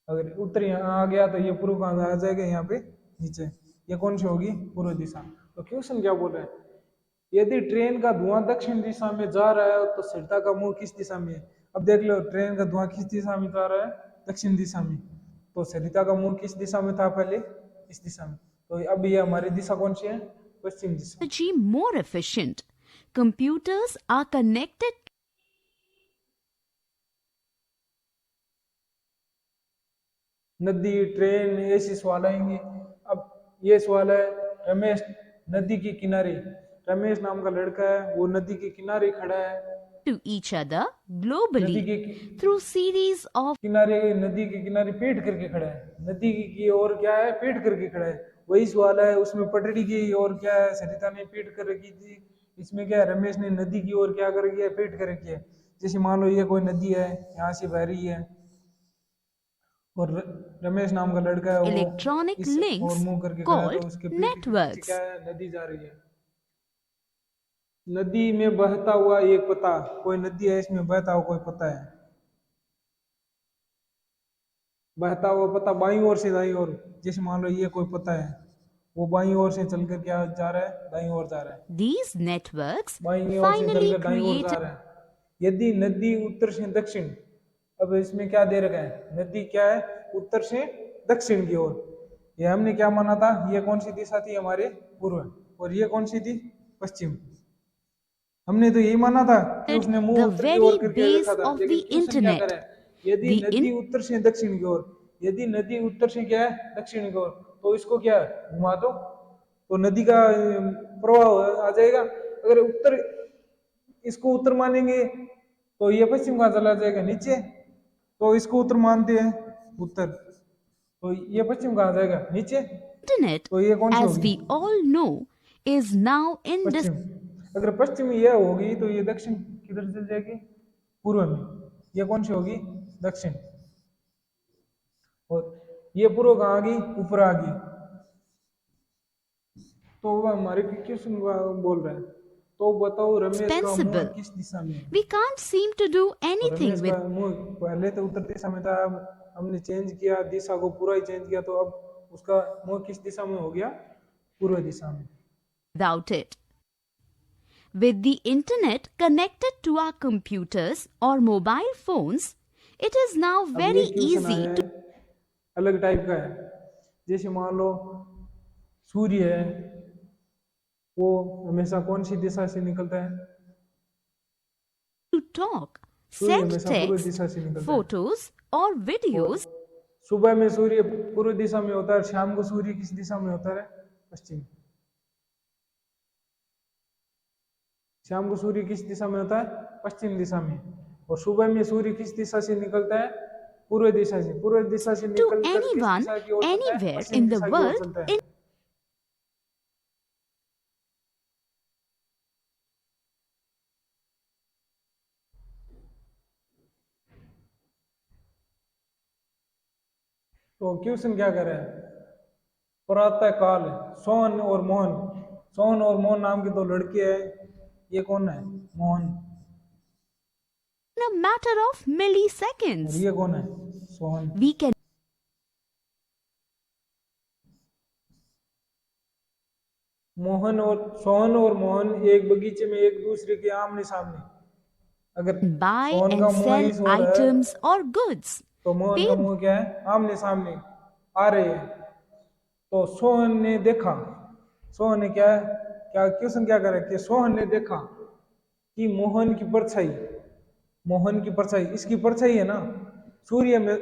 अगर उत्तर यहाँ आ गया तो ये पूर्व कहाँ आ जाएगा, यहाँ पे नीचे। ये कौन सी होगी, पूर्व दिशा। तो क्वेश्चन क्या बोल रहा है, यदि ट्रेन का धुआं दक्षिण दिशा में जा रहा है तो सरिता का मुंह किस दिशा में है। अब देख लो, ट्रेन का धुआं किस दिशा में जा रहा है, दक्षिण दिशा में। तो सरिता का मुंह किस दिशा में था पहले, इस दिशा में। तो अब ये हमारी दिशा कौन सी है, पश्चिम दिशा। more efficient. Computers are connected नदी, ट्रेन, ऐसे सवाल आएंगे। अब ये सवाल है, रमेश नदी के किनारे, रमेश नाम का लड़का है, वो नदी के किनारे खड़ा है, to each other नदी globally के through series of किनारे, नदी के किनारे पीट करके खड़ा है। नदी की ओर क्या है, पीट करके खड़ा है। वही सवाल है, उसमें पटड़ी की ओर क्या है, सरिता ने पीट कर रखी थी। इसमें क्या है, रमेश ने नदी की ओर क्या कर रखी है, पीट कर रखी है। जैसे मान लो ये कोई नदी है, यहाँ से बह रही है, और रमेश नाम का लड़का है, वो electronic इस और links मुंह करके खड़ा है, तो called उसके पीठ के पीछे networks. क्या है, नदी जा रही है। नदी में बहता हुआ एक पता, कोई नदी है, इसमें बहता हुआ कोई पता है, बहता हुआ पता बाईं ओर से दाईं ओर। जैसे मान लो ये कोई पता है, वो बाईं ओर से चलकर क्या जा रहा है, दाईं ओर जा रहा है, These networks बाईं ओर से finally चलकर दाईं ओर जा created रहा है। यदि नदी उत्तर से दक्षिण, अब इसमें क्या दे रखा है, नदी क्या है, उत्तर से दक्षिण की ओर। ये हमने क्या माना था, ये कौन सी दिशा थी हमारे, पूर्व, और ये कौन सी थी, पश्चिम। हमने तो यही माना था कि उसने मुंह the उत्तर की very ओर करके base रखा था। of लेकिन the क्वेश्चन क्या internet. करे, यदि The नदी उत्तर से दक्षिण की ओर, यदि नदी उत्तर से क्या है, दक्षिण की ओर, तो इसको क्या है, घुमा दो, तो नदी का प्रवाह आ जाएगा। अगर उत्तर, इसको उत्तर मानेंगे तो ये पश्चिम का चला जाएगा, नीचे। तो इसको उत्तर मानते हैं, उत्तर, तो ये पश्चिम का आ जाएगा, नीचे। internet, तो ये कौन सी as होगी, we all know, is now in this पश्चिम। अगर पश्चिम ये होगी तो ये दक्षिण किधर चल जाएगी, पूर्व में। ये कौन सी होगी, दक्षिण। और ये पूर्व कहाँ आ गई, ऊपर आ गई। तो वो हमारे क्वेश्चन बोल रहा है, तो बताओ रमेश का मुंह Dispensable. किस दिशा में है। We can't seem to do तो anything रमेश with का मुंह पहले तो उत्तर दिशा में था, अब हमने चेंज किया, दिशा को पूरा ही चेंज किया, तो अब उसका मुंह किस दिशा में हो गया, पूर्व दिशा में। without it. With the internet connected to our computers or mobile phones, it is now अब very ये क्वेश्चन easy आया to है, अलग टाइप का है। जैसे मान लो सूर्य है, वो हमेशा कौन सी दिशा से निकलता है, talk, सूर्य send हमेशा पूर्व text, दिशा से निकलता है। photos or videos सुबह में सूर्य पूर्व दिशा में होता है, शाम को सूर्य किस दिशा में होता है, पश्चिम। शाम को सूर्य किस दिशा में होता है? पश्चिम दिशा में। और सुबह में सूर्य किस दिशा से निकलता है? पूर्व दिशा से। पूर्व दिशा से To निकलकर किस anyone, दिशा की ओर चलता है? anywhere पश्चिम in the दिशा की ओर world, चलता है। तो क्वेश्चन क्या कर रहा है? प्रातः काल सोहन और मोहन, सोहन और मोहन नाम की दो लड़के हैं। ये कौन है? Mohan. in a matter of और milliseconds. ये कौन है? सोहन। We can सोहन और मोहन एक बगीचे में एक दूसरे के आमने सामने। अगर buy सोहन का and मुंह sell इस ओर है items or goods. तो मोहन Pay का मुंह क्या है? आमने सामने आ रहे हैं। तो सोहन ने देखा, सोहन ने क्या है, क्या क्वेश्चन क्या करे कि सोहन ने देखा कि मोहन की परछाई, मोहन की परछाई, इसकी परछाई है ना सूर्य में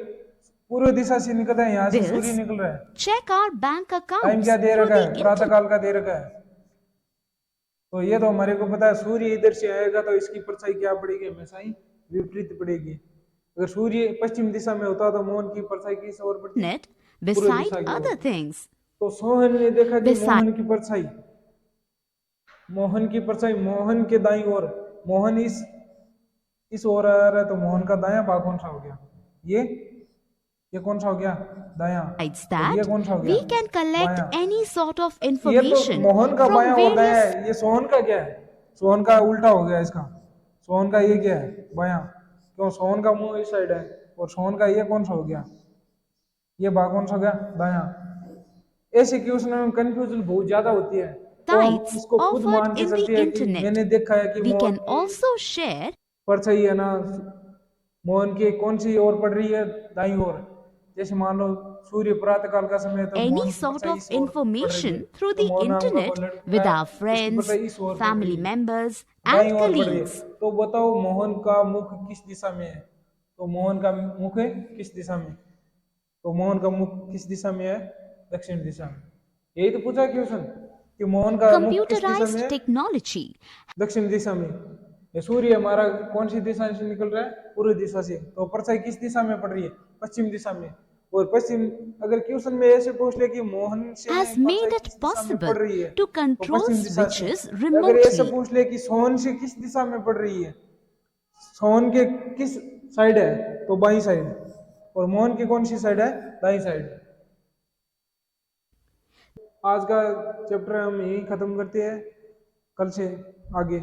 पूर्व दिशा से निकलता है, यहाँ से सूर्य bills. निकल रहा है। Check our bank time accounts क्या दे through रखा the है? internet. प्रातः काल का दे रखा है। तो ये तो हमारे को पता है, सूर्य इधर से आएगा तो इसकी परछाई क्या पड़ेगी? हमेशा ही विपरीत पड़ेगी। अगर सूर्य पश्चिम दिशा में होता तो मोहन की परछाई किस ओर पड़ती? पूर्व Beside दिशा की other ओर। things. तो सोहन ने देखा कि Beside मोहन की परछाई, मोहन की परछाई मोहन के दाईं ओर, मोहन इस ओर आ रहा है तो मोहन का दायां भाग कौन सा हो गया? ये कौन सा हो गया? दायां। besides और ये that, कौन सा हो गया? we can collect बायां। any sort of ये तो information मोहन का from बायां और दायां various है। ये सोहन का क्या है? सोहन का उल्टा हो गया इसका। सोहन का ये क्या है? बायां। क्यों? सोहन का मुंह इस साइड है और सोहन का ये कौन सा हो गया? ये भाग कौन सा हो गया? दायां। ऐसे क्वेश्चन में कंफ्यूजन बहुत ज्यादा होती है, तो हम sites इसको खुद offered मान के in the चलते हैं कि internet. मैंने देखा है कि We मोहन can की also share परछाई है ना, मोहन की कौन सी ओर पड़ रही है? दाईं ओर। जैसे मान लो सूर्य प्रातः काल का समय है तो any मोहन की sort परछाई of इस ओर पड़ रही है। information through तो the मोहन नाम का internet कोई लड़का with है, our उसकी friends, परछाई इस ओर पड़ रही family है, members, दाईं and ओर पड़ रही है। colleagues. तो बताओ मोहन का मुख किस दिशा में है? तो मोहन का मुख है किस दिशा में? तो मोहन का मुख किस दिशा में है? दक्षिण दिशा में। यही तो पूछा क्वेश्चन कि मोहन का मुख किस दिशा में Computerized है? technology. दक्षिण दिशा में। ये सूर्य हमारा कौन सी दिशा से निकल रहा है? पूर्व दिशा से। तो परछाई किस दिशा में पड़ रही है? पश्चिम दिशा में। और पश्चिम, अगर क्वेश्चन में ऐसे पूछ ले कि मोहन से Has परछाई made it किस दिशा में possible पड़ रही है? to तो control पश्चिम दिशा से। switches अगर ऐसे remotely. पूछ ले कि सोहन से किस दिशा में पड़ रही है? सोहन के किस साइड है? तो बाई साइड। और मोहन की कौन सी साइड है? दाई साइड। आज का चैप्टर हम यही खत्म करते हैं, कल से आगे